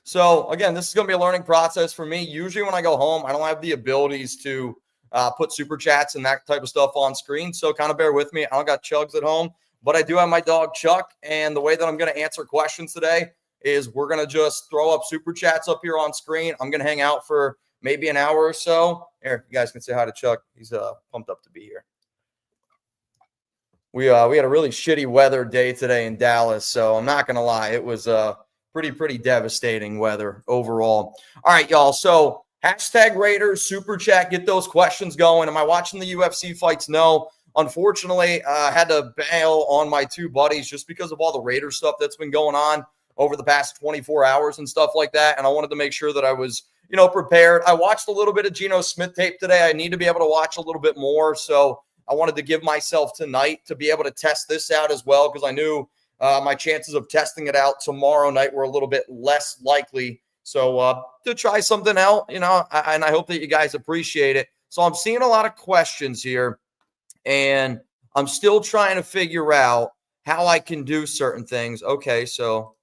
So again, this is going to be a learning process for me. Usually when I go home, I don't have the abilities to put super chats and that type of stuff on screen. So kind of bear with me. I don't got Chugs at home, but I do have my dog Chuck. And the way that I'm going to answer questions today is we're going to just throw up super chats up here on screen. I'm going to hang out for maybe an hour or so. Here, you guys can say hi to Chuck. He's pumped up to be here. We had a really shitty weather day today in Dallas, so I'm not going to lie. It was pretty devastating weather overall. All right, y'all. So hashtag Raiders, super chat, get those questions going. Am I watching the UFC fights? No. Unfortunately, I had to bail on my two buddies just because of all the Raiders stuff that's been going on over the past 24 hours and stuff like that. And I wanted to make sure that I was, prepared. I watched a little bit of Geno Smith tape today. I need to be able to watch a little bit more. So I wanted to give myself tonight to be able to test this out as well, because I knew my chances of testing it out tomorrow night were a little bit less likely. So to try something out, and I hope that you guys appreciate it. So I'm seeing a lot of questions here, and I'm still trying to figure out how I can do certain things. Okay, so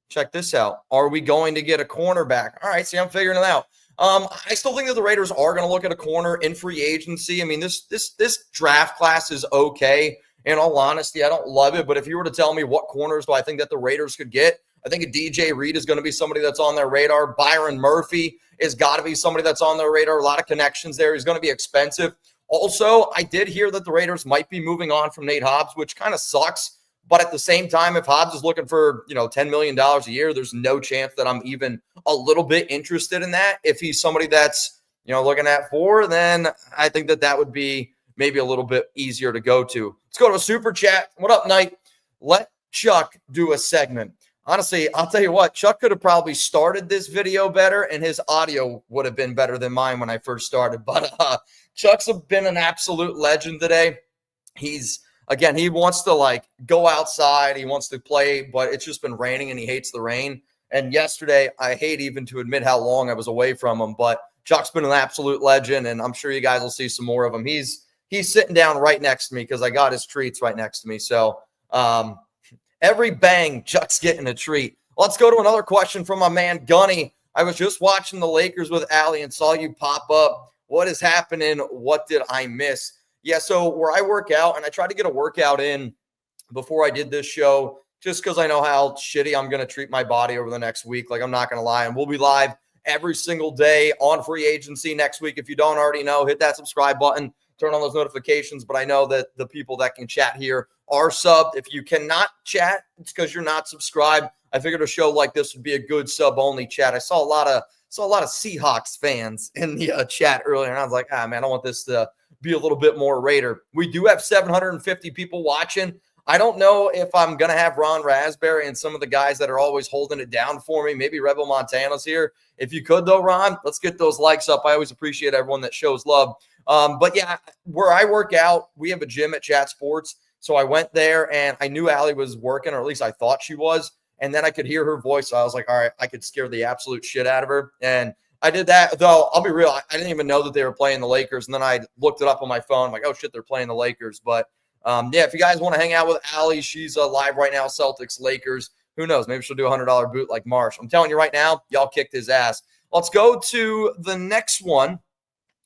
check this out. Are we going to get a cornerback? All right, see, I'm figuring it out. I still think that the Raiders are going to look at a corner in free agency. I mean, this draft class is okay. In all honesty, I don't love it, but if you were to tell me what corners do I think that the Raiders could get, I think a DJ Reed is going to be somebody that's on their radar. Byron Murphy has got to be somebody that's on their radar. A lot of connections there. He's going to be expensive. Also, I did hear that the Raiders might be moving on from Nate Hobbs, which kind of sucks. But at the same time, if Hobbs is looking for, $10 million a year, there's no chance that I'm even a little bit interested in that. If he's somebody that's, looking at 4, then I think that would be maybe a little bit easier to go to. Let's go to a super chat. What up, Knight? Let Chuck do a segment. Honestly, I'll tell you what, Chuck could have probably started this video better, and his audio would have been better than mine when I first started. But Chuck's been an absolute legend today. He wants to go outside. He wants to play, but it's just been raining and he hates the rain. And yesterday, I hate even to admit how long I was away from him, but Chuck's been an absolute legend, and I'm sure you guys will see some more of him. He's sitting down right next to me because I got his treats right next to me. So every bang, Chuck's getting a treat. Let's go to another question from my man Gunny. I was just watching the Lakers with Allie and saw you pop up. What is happening? What did I miss? Yeah, so where I work out, and I tried to get a workout in before I did this show, just because I know how shitty I'm going to treat my body over the next week. I'm not going to lie. And we'll be live every single day on free agency next week. If you don't already know, hit that subscribe button, turn on those notifications. But I know that the people that can chat here are subbed. If you cannot chat, it's because you're not subscribed. I figured a show like this would be a good sub-only chat. I saw a lot of Seahawks fans in the chat earlier, and I was like, man, I want this to be a little bit more Raider. We do have 750 people watching. I don't know if I'm going to have Ron Raspberry and some of the guys that are always holding it down for me. Maybe Rebel Montana's here. If you could, though, Ron, let's get those likes up. I always appreciate everyone that shows love. But, yeah, where I work out, we have a gym at Chat Sports. So I went there, and I knew Allie was working, or at least I thought she was. And then I could hear her voice. So I was like, all right, I could scare the absolute shit out of her. And I did that, though. I'll be real. I didn't even know that they were playing the Lakers. And then I looked it up on my phone. I'm like, oh, shit, they're playing the Lakers. But, if you guys want to hang out with Allie, she's live right now, Celtics, Lakers. Who knows? Maybe she'll do a $100 boot like Marsh. I'm telling you right now, y'all kicked his ass. Let's go to the next one,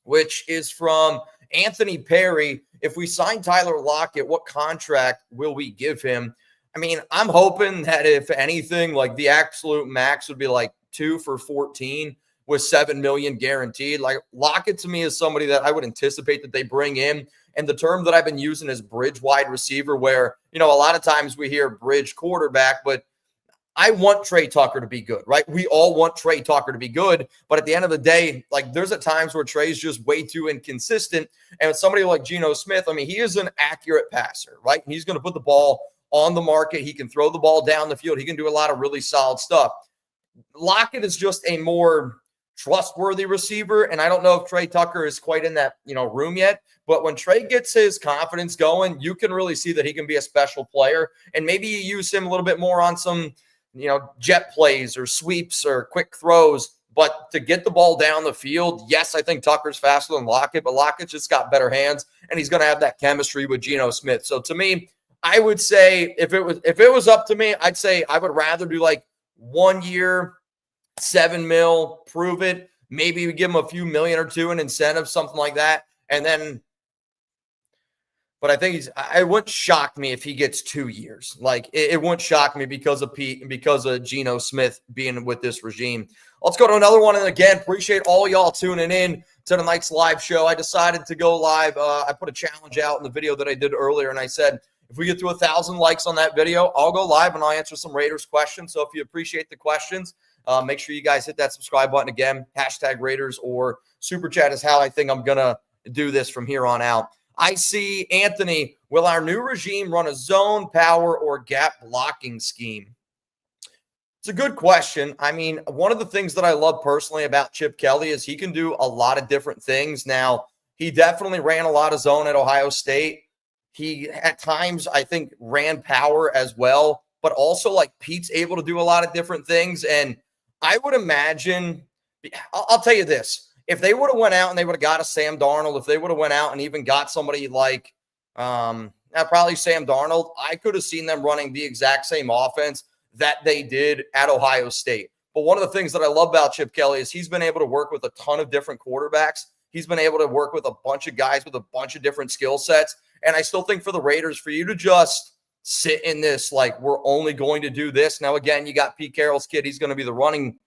which is from Anthony Perry. If we sign Tyler Lockett, what contract will we give him? I mean, I'm hoping that if anything, the absolute max would be 2 for 14 with $7 million guaranteed. Lockett to me is somebody that I would anticipate that they bring in. And the term that I've been using is bridge wide receiver, where, a lot of times we hear bridge quarterback, but I want Trey Tucker to be good, right? We all want Trey Tucker to be good. But at the end of the day, there's at times where Trey's just way too inconsistent. And with somebody like Geno Smith, I mean, he is an accurate passer, right? He's going to put the ball on the market. He can throw the ball down the field. He can do a lot of really solid stuff. Lockett is just a more trustworthy receiver, and I don't know if Trey Tucker is quite in that room yet. But when Trey gets his confidence going, you can really see that he can be a special player. And maybe you use him a little bit more on some jet plays or sweeps or quick throws. But to get the ball down the field, yes, I think Tucker's faster than Lockett, but Lockett's just got better hands, and he's going to have that chemistry with Geno Smith. So to me, I would say if it was up to me, I'd say I would rather do 1 year, $7 million, prove it. Maybe we give him a few million or two in incentives, something like that. And then, but I think it wouldn't shock me if he gets 2 years. Like, it wouldn't shock me because of Pete and because of Geno Smith being with this regime. Let's go to another one. And again, appreciate all y'all tuning in to tonight's live show. I decided to go live. I put a challenge out in the video that I did earlier, and I said, if we get to 1,000 likes on that video, I'll go live and I'll answer some Raiders questions. So if you appreciate the questions, make sure you guys hit that subscribe button again. Hashtag Raiders or Super Chat is how I think I'm going to do this from here on out. I see Anthony, will our new regime run a zone, power, or gap blocking scheme? It's a good question. I mean, one of the things that I love personally about Chip Kelly is he can do a lot of different things. Now, he definitely ran a lot of zone at Ohio State. He, at times, I think, ran power as well. But also, like, Pete's able to do a lot of different things. And I would imagine, I'll tell you this. If they would have went out and they would have got a Sam Darnold, if they would have went out and even got somebody like probably Sam Darnold, I could have seen them running the exact same offense that they did at Ohio State. But one of the things that I love about Chip Kelly is he's been able to work with a ton of different quarterbacks. He's been able to work with a bunch of guys with a bunch of different skill sets. And I still think for the Raiders, for you to just sit in this, like, we're only going to do this. Now, again, you got Pete Carroll's kid. He's going to be the running.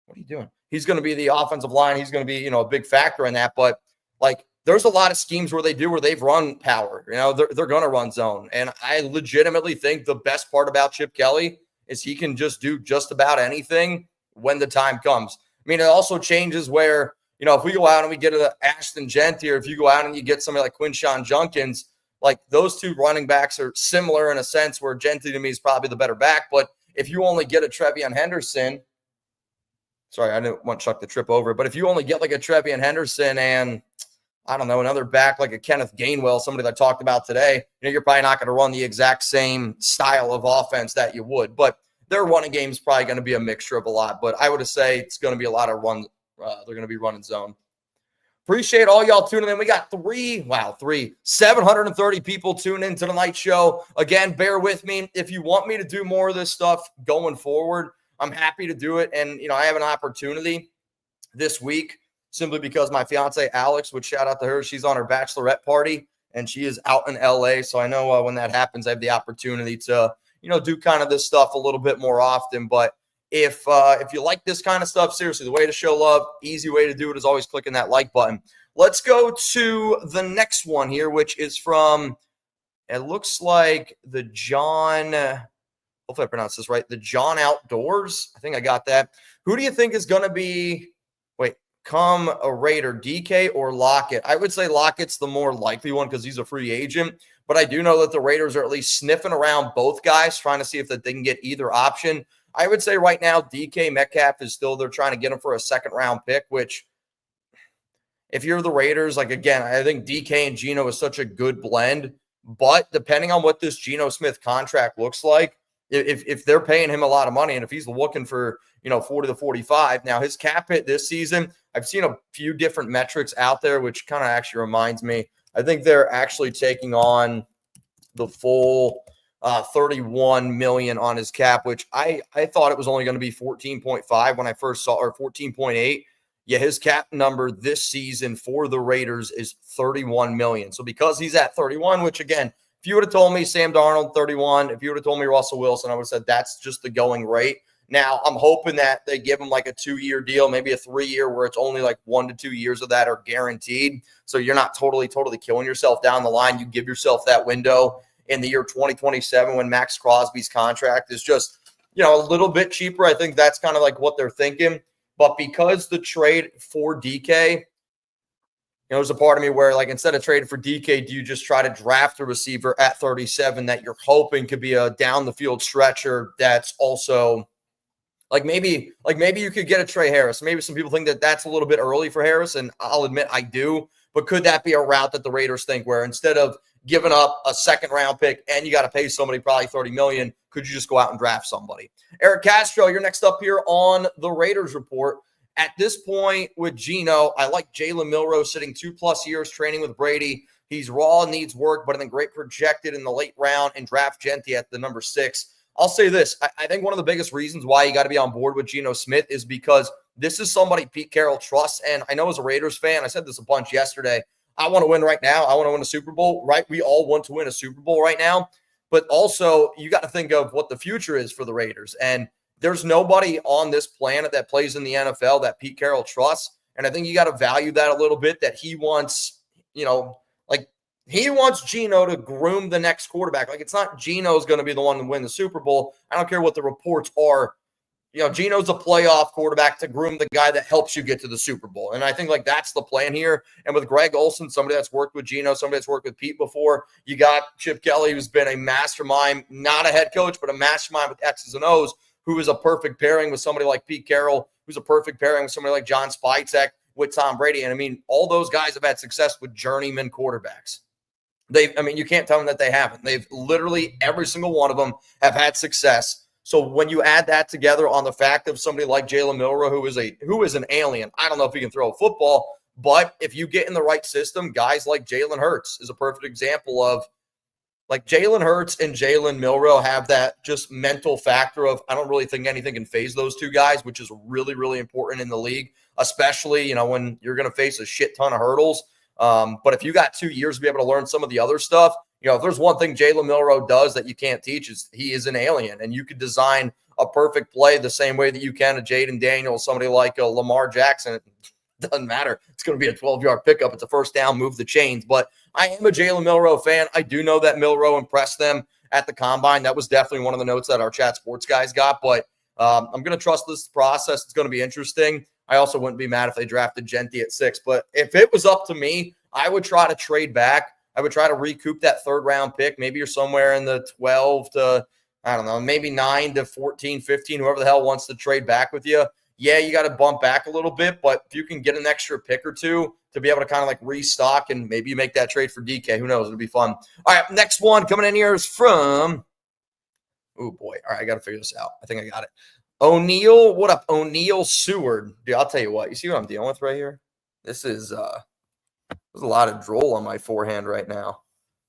What are you doing? He's going to be the offensive line. He's going to be, a big factor in that. But, like, there's a lot of schemes where they've run power. They're going to run zone. And I legitimately think the best part about Chip Kelly is he can just do just about anything when the time comes. I mean, it also changes where, if we go out and we get an Ashton Genty, or if you go out and you get somebody like Quinshawn Junkins, like, those two running backs are similar in a sense where Genty to me is probably the better back. But if you only get a Trevion Henderson, sorry, I didn't want Chuck to trip over. But if you only get like a Trevion Henderson and, I don't know, another back like a Kenneth Gainwell, somebody that I talked about today, you're probably not going to run the exact same style of offense that you would. But their running game is probably going to be a mixture of a lot. But I would say it's going to be a lot of run. They're going to be running zone. Appreciate all y'all tuning in. We got 730 people tuning into the night show. Again, bear with me. If you want me to do more of this stuff going forward, I'm happy to do it. And, I have an opportunity this week simply because my fiance, Alex, would shout out to her. She's on her bachelorette party and she is out in LA. So I know when that happens, I have the opportunity to, do kind of this stuff a little bit more often. But if you like this kind of stuff, seriously, the way to show love, easy way to do it is always clicking that like button. Let's go to the next one here, which is from, it looks like the John, hopefully I pronounced this right, the John Outdoors. I think I got that. Who do you think is going to be, come a Raider, DK or Lockett? I would say Lockett's the more likely one because he's a free agent. But I do know that the Raiders are at least sniffing around both guys, trying to see if that they can get either option. I would say right now DK Metcalf is still, they're trying to get him for a second-round pick, which if you're the Raiders, like, again, I think DK and Geno is such a good blend. But depending on what this Geno Smith contract looks like, if they're paying him a lot of money and if he's looking for, 40 to 45, now his cap hit this season, I've seen a few different metrics out there, which kind of actually reminds me, I think they're actually taking on the full 31 million on his cap, which I thought it was only going to be 14.5 when I first saw, or 14.8. Yeah, his cap number this season for the Raiders is 31 million. So because he's at 31, which again, if you would have told me Sam Darnold 31, if you would have told me Russell Wilson, I would have said that's just the going rate. Now, I'm hoping that they give him like a 2-year deal, maybe a 3-year where it's only like 1 to 2 years of that are guaranteed. So you're not totally killing yourself down the line. You give yourself that window in the year 2027 when Max Crosby's contract is just, a little bit cheaper. I think that's kind of like what they're thinking. But because the trade for DK, there's a part of me where, like, instead of trading for DK, do you just try to draft a receiver at 37 that you're hoping could be a down the field stretcher that's also maybe you could get a Trey Harris. Maybe some people think that that's a little bit early for Harris, and I'll admit I do. But could that be a route that the Raiders think where instead of giving up a second-round pick and you got to pay somebody probably $30 million, could you just go out and draft somebody? Eric Castro, you're next up here on the Raiders Report. At this point with Geno, I like Jalen Milroe sitting 2+ years training with Brady. He's raw, needs work, but I think great projected in the late round and draft Genty at the number 6. I'll say this. I think one of the biggest reasons why you got to be on board with Geno Smith is because this is somebody Pete Carroll trusts. And I know as a Raiders fan, I said this a bunch yesterday, I want to win right now. I want to win a Super Bowl, right? We all want to win a Super Bowl right now. But also, you got to think of what the future is for the Raiders. And there's nobody on this planet that plays in the NFL that Pete Carroll trusts. And I think you got to value that a little bit, that he wants, he wants Geno to groom the next quarterback. Like, it's not Geno's going to be the one to win the Super Bowl. I don't care what the reports are. Geno's a playoff quarterback to groom the guy that helps you get to the Super Bowl. And I think that's the plan here. And with Greg Olsen, somebody that's worked with Geno, somebody that's worked with Pete before, you got Chip Kelly, who's been a mastermind, not a head coach, but a mastermind with X's and O's, who is a perfect pairing with somebody like Pete Carroll, who's a perfect pairing with somebody like John Spicek with Tom Brady. And I mean, all those guys have had success with journeyman quarterbacks. You can't tell them that they haven't. They've literally, every single one of them have had success. So when you add that together on the fact of somebody like Jalen Milroe, who is an alien, I don't know if he can throw a football, but if you get in the right system, guys like Jalen Hurts is a perfect example of, like, Jalen Hurts and Jalen Milroe have that just mental factor of, I don't really think anything can phase those two guys, which is really, really important in the league, especially, when you're going to face a shit ton of hurdles. But if you got 2 years to be able to learn some of the other stuff, if there's one thing Jalen Milroe does that you can't teach, is he is an alien, and you could design a perfect play the same way that you can a Jaden Daniels, somebody like a Lamar Jackson. It doesn't matter. It's going to be a 12-yard pickup. It's a first down, move the chains. But I am a Jalen Milroe fan. I do know that Milroe impressed them at the Combine. That was definitely one of the notes that our Chat Sports guys got. But I'm going to trust this process. It's going to be interesting. I also wouldn't be mad if they drafted Genty at 6. But if it was up to me, I would try to trade back. I would try to recoup that third-round pick. Maybe you're somewhere in the 12 to, I don't know, maybe 9 to 14, 15, whoever the hell wants to trade back with you. Yeah, you got to bump back a little bit, but if you can get an extra pick or two to be able to kind of restock, and maybe you make that trade for DK. Who knows? It'll be fun. All right, next one coming in here is from, oh boy. All right, I got to figure this out. I think I got it. O'Neal, what up? O'Neal Seward. Dude, I'll tell you what. You see what I'm dealing with right here? This is there's a lot of drool on my forehand right now.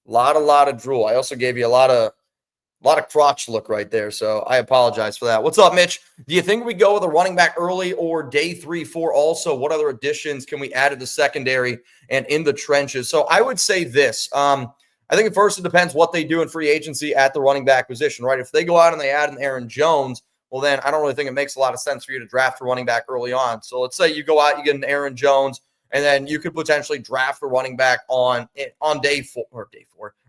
A lot of drool. I also gave you a lot of crotch look right there, so I apologize for that. What's up, Mitch? Do you think we go with a running back early or day 3, 4 also? What other additions can we add to the secondary and in the trenches? So I would say this. I think at first it depends what they do in free agency at the running back position, right? If they go out and they add an Aaron Jones, well, then I don't really think it makes a lot of sense for you to draft a running back early on. So let's say you go out, you get an Aaron Jones, and then you could potentially draft a running back on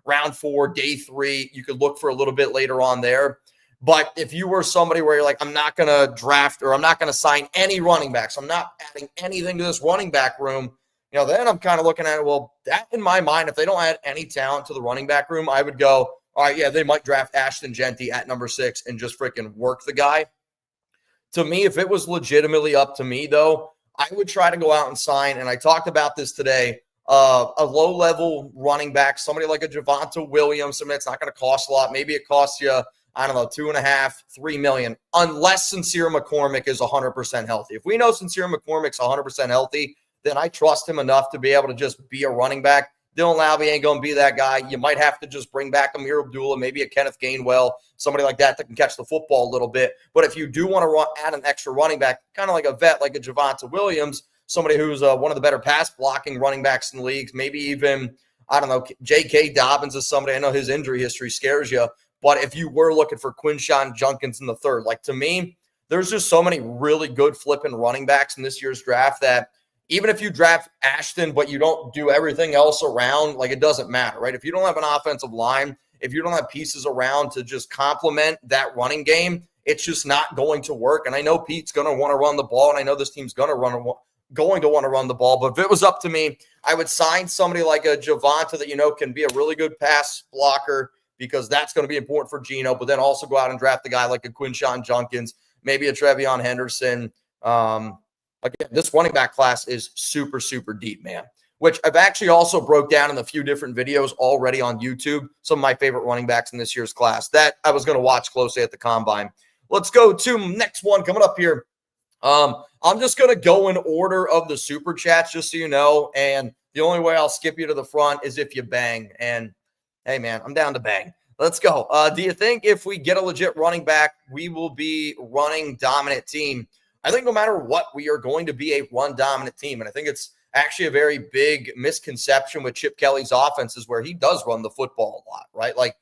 round 4, day 3. You could look for a little bit later on there. But if you were somebody where you're like, I'm not going to draft, or I'm not going to sign any running backs, I'm not adding anything to this running back room, then I'm kind of looking at it. Well, that in my mind, if they don't add any talent to the running back room, I would go, all right, yeah, they might draft Ashton Genty at number 6 and just freaking work the guy. To me, if it was legitimately up to me, though, I would try to go out and sign, and I talked about this today, a low-level running back, somebody like a Javonte Williams, somebody that's not going to cost a lot. Maybe it costs you, I don't know, $2.5, $3 million, unless Sincere McCormick is 100% healthy. If we know Sincere McCormick's 100% healthy, then I trust him enough to be able to just be a running back. Dylan Lowry ain't going to be that guy. You might have to just bring back Amir Abdullah, maybe a Kenneth Gainwell, somebody like that can catch the football a little bit. But if you do want to add an extra running back, kind of like a vet, like a Javonte Williams, somebody who's one of the better pass-blocking running backs in the leagues, maybe even, I don't know, J.K. Dobbins is somebody. I know his injury history scares you. But if you were looking for Quinshawn Junkins in the third, to me, there's just so many really good flipping running backs in this year's draft that even if you draft Ashton, but you don't do everything else around, it doesn't matter, right? If you don't have an offensive line, if you don't have pieces around to just complement that running game, it's just not going to work. And I know Pete's going to want to run the ball, and I know this team's going to want to run the ball. But if it was up to me, I would sign somebody like a Javonte that can be a really good pass blocker, because that's going to be important for Geno. But then also go out and draft a guy like a Quinshawn Junkins, maybe a Trevion Henderson. Again, this running back class is super, super deep, man, which I've actually also broke down in a few different videos already on YouTube, some of my favorite running backs in this year's class that I was going to watch closely at the Combine. Let's go to next one coming up here. I'm just going to go in order of the super chats, just so you know, and the only way I'll skip you to the front is if you bang. And hey, man, I'm down to bang. Let's go. Do you think if we get a legit running back, we will be running dominant team? I think no matter what, we are going to be a run dominant team. And I think it's actually a very big misconception with Chip Kelly's offenses where he does run the football a lot, right? Like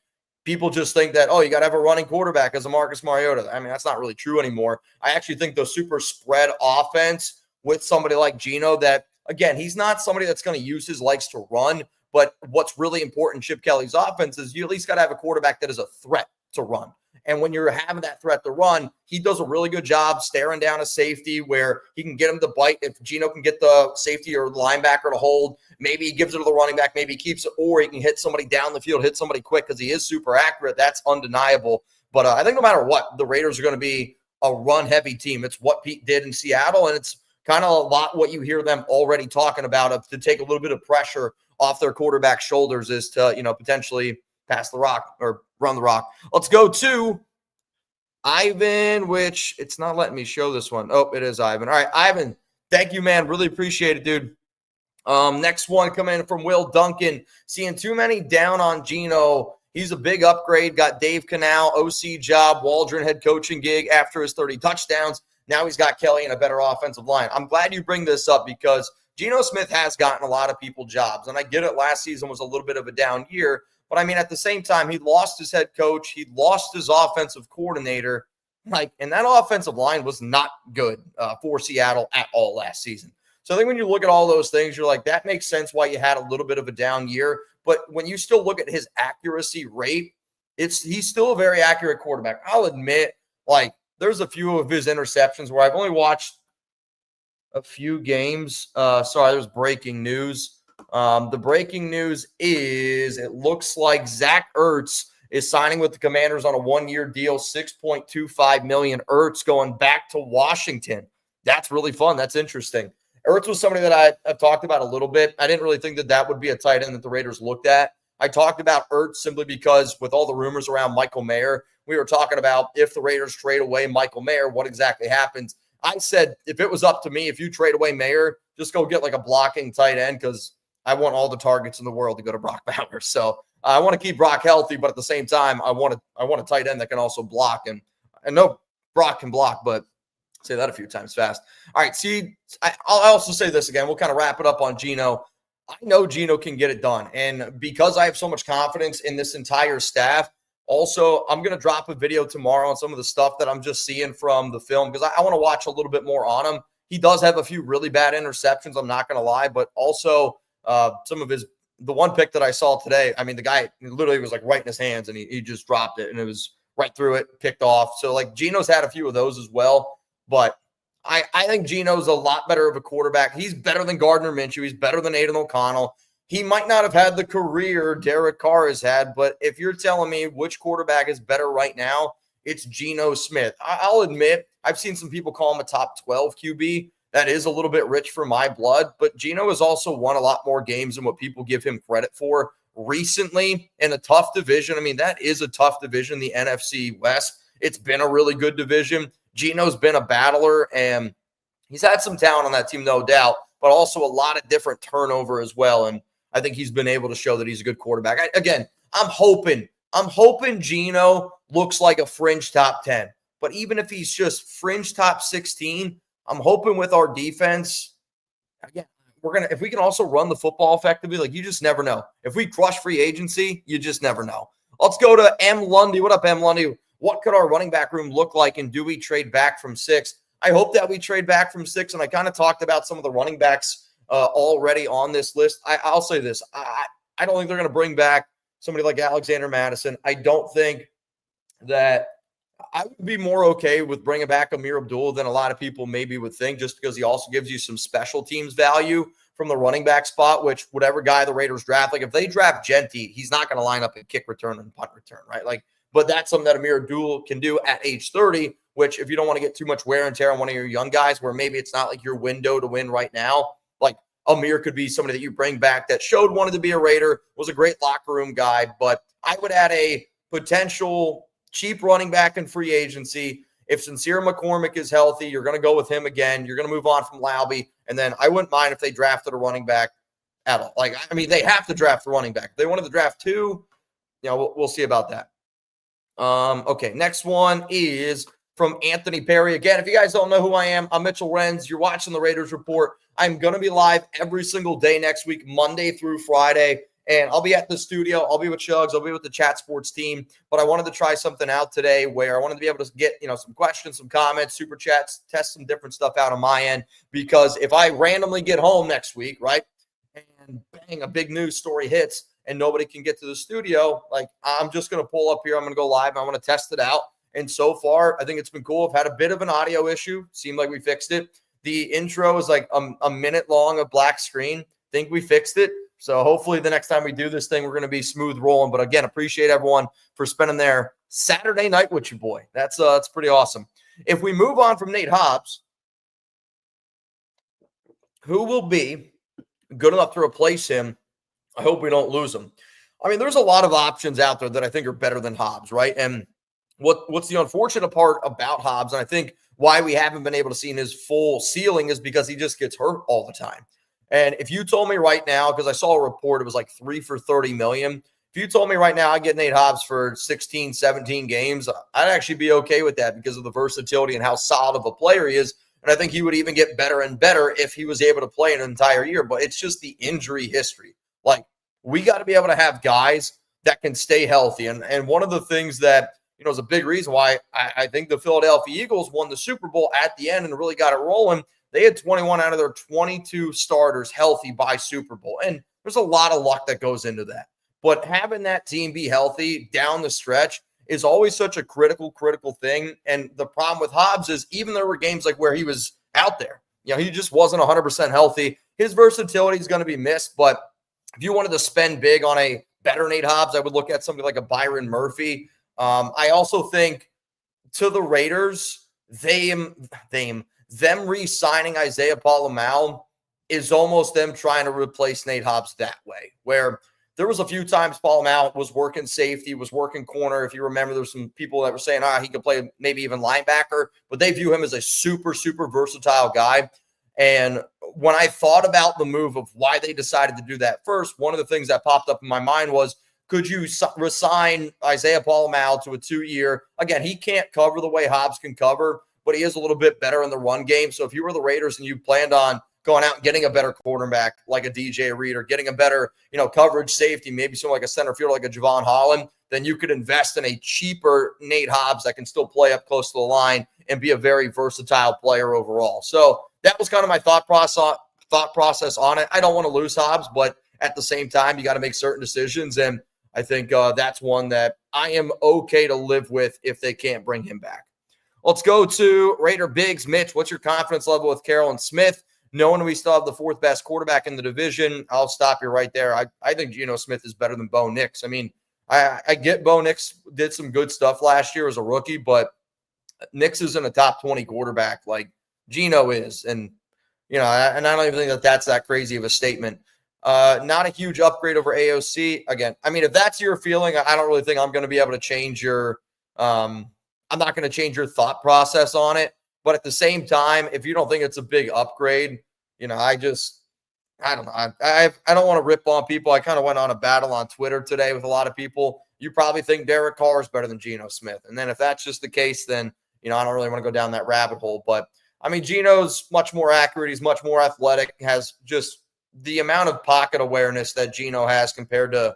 people just think that, oh, you got to have a running quarterback as a Marcus Mariota. I mean, that's not really true anymore. I actually think the super spread offense with somebody like Geno that, again, he's not somebody that's going to use his legs to run. But what's really important in Chip Kelly's offense is you at least got to have a quarterback that is a threat to run. And when you're having that threat to run, he does a really good job staring down a safety where he can get him to bite. If Geno can get the safety or the linebacker to hold, maybe he gives it to the running back, maybe he keeps it, or he can hit somebody down the field, hit somebody quick because he is super accurate. That's undeniable. But I think no matter what, the Raiders are going to be a run-heavy team. It's what Pete did in Seattle, and it's kind of a lot what you hear them already talking about to take a little bit of pressure off their quarterback's shoulders is to, potentially pass the rock or run the rock. Let's go to Ivan, which it's not letting me show this one. Oh, it is Ivan. All right, Ivan, thank you, man. Really appreciate it, dude. Next one coming in from Will Duncan. Seeing too many down on Geno. He's a big upgrade. Got Dave Canal, OC job, Waldron head coaching gig after his 30 touchdowns. Now he's got Kelly in a better offensive line. I'm glad you bring this up because Geno Smith has gotten a lot of people jobs. And I get it, last season was a little bit of a down year. But, I mean, at the same time, he lost his head coach. He lost his offensive coordinator. And that offensive line was not good for Seattle at all last season. So I think when you look at all those things, you're like, that makes sense why you had a little bit of a down year. But when you still look at his accuracy rate, he's still a very accurate quarterback. I'll admit, there's a few of his interceptions where I've only watched a few games. Sorry, there's breaking news. The breaking news is it looks like Zach Ertz is signing with the Commanders on a one-year deal, $6.25 million. Ertz going back to Washington. That's really fun. That's interesting. Ertz was somebody that I've talked about a little bit. I didn't really think that would be a tight end that the Raiders looked at. I talked about Ertz simply because with all the rumors around Michael Mayer, we were talking about if the Raiders trade away Michael Mayer, what exactly happens. I said, if it was up to me, if you trade away Mayer, just go get a blocking tight end because I want all the targets in the world to go to Brock Bowers. So I want to keep Brock healthy, but at the same time, I want a tight end that can also block. And I know Brock can block, but I'll say that a few times fast. All right, see, I'll also say this again. We'll kind of wrap it up on Geno. I know Geno can get it done. And because I have so much confidence in this entire staff, also, I'm going to drop a video tomorrow on some of the stuff that I'm just seeing from the film because I want to watch a little bit more on him. He does have a few really bad interceptions, I'm not going to lie, but also some of the one pick that I saw today, I mean, the guy literally was right in his hands and he just dropped it and it was right through it, picked off. So Geno's had a few of those as well, but I think Geno's a lot better of a quarterback. He's better than Gardner Minshew. He's better than Aiden O'Connell. He might not have had the career Derek Carr has had, but if you're telling me which quarterback is better right now, it's Geno Smith. I'll admit, I've seen some people call him a top 12 QB. That is a little bit rich for my blood, but Geno has also won a lot more games than what people give him credit for recently in a tough division. I mean, that is a tough division, the NFC West. It's been a really good division. Geno's been a battler, and he's had some talent on that team, no doubt, but also a lot of different turnover as well, and I think he's been able to show that he's a good quarterback. I'm hoping Geno looks like a fringe top 10. But even if he's just fringe top 16, I'm hoping with our defense, again, if we can also run the football effectively, you just never know. If we crush free agency, you just never know. Let's go to M. Lundy. What up, M. Lundy? What could our running back room look like, and do we trade back from 6? I hope that we trade back from 6, and I kind of talked about some of the running backs already on this list. I'll say this. I don't think they're going to bring back somebody like Alexander Madison. I don't think that I would be more okay with bringing back Amir Abdul than a lot of people maybe would think, just because he also gives you some special teams value from the running back spot, which whatever guy the Raiders draft, if they draft Genty, he's not going to line up at kick return and punt return, right? But that's something that Amir Abdul can do at age 30, which if you don't want to get too much wear and tear on one of your young guys where maybe it's not your window to win right now, Amir could be somebody that you bring back that wanted to be a Raider, was a great locker room guy, but I would add a potential cheap running back in free agency. If Sincere McCormick is healthy, you're going to go with him again. You're going to move on from Laube, and then I wouldn't mind if they drafted a running back at all. They have to draft a running back. If they wanted to draft 2, we'll see about that. Okay, next one is from Anthony Perry. Again, if you guys don't know who I am, I'm Mitchell Renz. You're watching the Raiders Report. I'm going to be live every single day next week, Monday through Friday. And I'll be at the studio. I'll be with Chugs. I'll be with the Chat Sports team. But I wanted to try something out today where I wanted to be able to get, some questions, some comments, super chats, test some different stuff out on my end. Because if I randomly get home next week, right, and bang, a big news story hits and nobody can get to the studio, like I'm just going to pull up here. I'm going to go live. I want to test it out. And so far, I think it's been cool. I've had a bit of an audio issue. Seemed like we fixed it. The intro is like a minute long of black screen. Think we fixed it. So hopefully the next time we do this thing, we're going to be smooth rolling. But again, appreciate everyone for spending their Saturday night with you, boy. That's pretty awesome. If we move on from Nate Hobbs, who will be good enough to replace him? I hope we don't lose him. I mean, there's a lot of options out there that I think are better than Hobbs, right? And what's the unfortunate part about Hobbs, and I think why we haven't been able to see his full ceiling, is because he just gets hurt all the time. And if you told me right now, because I saw a report, it was like 3 for $30 million. If you told me right now I get Nate Hobbs for 16, 17 games, I'd actually be okay with that because of the versatility and how solid of a player he is. And I think he would even get better and better if he was able to play an entire year. But it's just the injury history. Like, we got to be able to have guys that can stay healthy. And one of the things that, is a big reason why I think the Philadelphia Eagles won the Super Bowl at the end and really got it rolling. They had 21 out of their 22 starters healthy by Super Bowl. And there's a lot of luck that goes into that. But having that team be healthy down the stretch is always such a critical thing. And the problem with Hobbs is even there were games like where he was out there, he just wasn't 100% healthy. His versatility is going to be missed. But if you wanted to spend big on a better Nate Hobbs, I would look at somebody like a Byron Murphy. I also think to the Raiders, them re-signing Isaiah Pola-Mao is almost them trying to replace Nate Hobbs that way, where there was a few times Pola-Mao was working safety, was working corner. If you remember, there's some people that were saying, he could play maybe even linebacker, but they view him as a super, super versatile guy. And when I thought about the move of why they decided to do that first, one of the things that popped up in my mind was, could you resign Isaiah Pola-Mao to a 2-year? Again, he can't cover the way Hobbs can cover, but he is a little bit better in the run game. So if you were the Raiders and you planned on going out and getting a better quarterback like a DJ Reed or getting a better, coverage safety, maybe someone like a center fielder like a Javon Holland, then you could invest in a cheaper Nate Hobbs that can still play up close to the line and be a very versatile player overall. So that was kind of my thought process on it. I don't want to lose Hobbs, but at the same time, you got to make certain decisions. And I think that's one that I am okay to live with if they can't bring him back. Let's go to Raider Biggs. Mitch, what's your confidence level with Carroll and Smith? Knowing we still have the 4th best quarterback in the division, I'll stop you right there. I think Geno Smith is better than Bo Nix. I mean, I get Bo Nix did some good stuff last year as a rookie, but Nix isn't a top 20 quarterback like Geno is. And, and I don't even think that's that crazy of a statement. Not a huge upgrade over AOC. Again, I mean, if that's your feeling, I don't really think I'm going to be able to change your I'm not going to change your thought process on it. But at the same time, if you don't think it's a big upgrade, I don't know. I don't want to rip on people. I kind of went on a battle on Twitter today with a lot of people. You probably think Derek Carr is better than Geno Smith. And then if that's just the case, then, I don't really want to go down that rabbit hole. But, I mean, Geno's much more accurate. He's much more athletic, has just the amount of pocket awareness that Geno has compared to,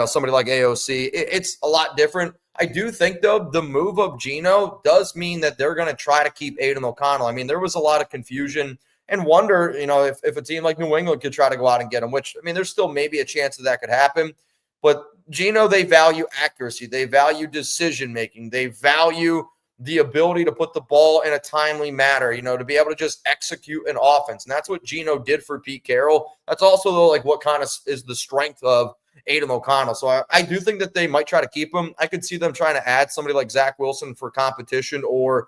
somebody like AOC. It's a lot different. I do think, though, the move of Geno does mean that they're going to try to keep Aiden O'Connell. I mean, there was a lot of confusion and wonder, if a team like New England could try to go out and get him, which, I mean, there's still maybe a chance that could happen. But Geno, they value accuracy. They value decision-making. They value the ability to put the ball in a timely manner, to be able to just execute an offense. And that's what Geno did for Pete Carroll. That's also, though, like what kind of is the strength of Aiden O'Connell. So I do think that they might try to keep him. I could see them trying to add somebody like Zach Wilson for competition or,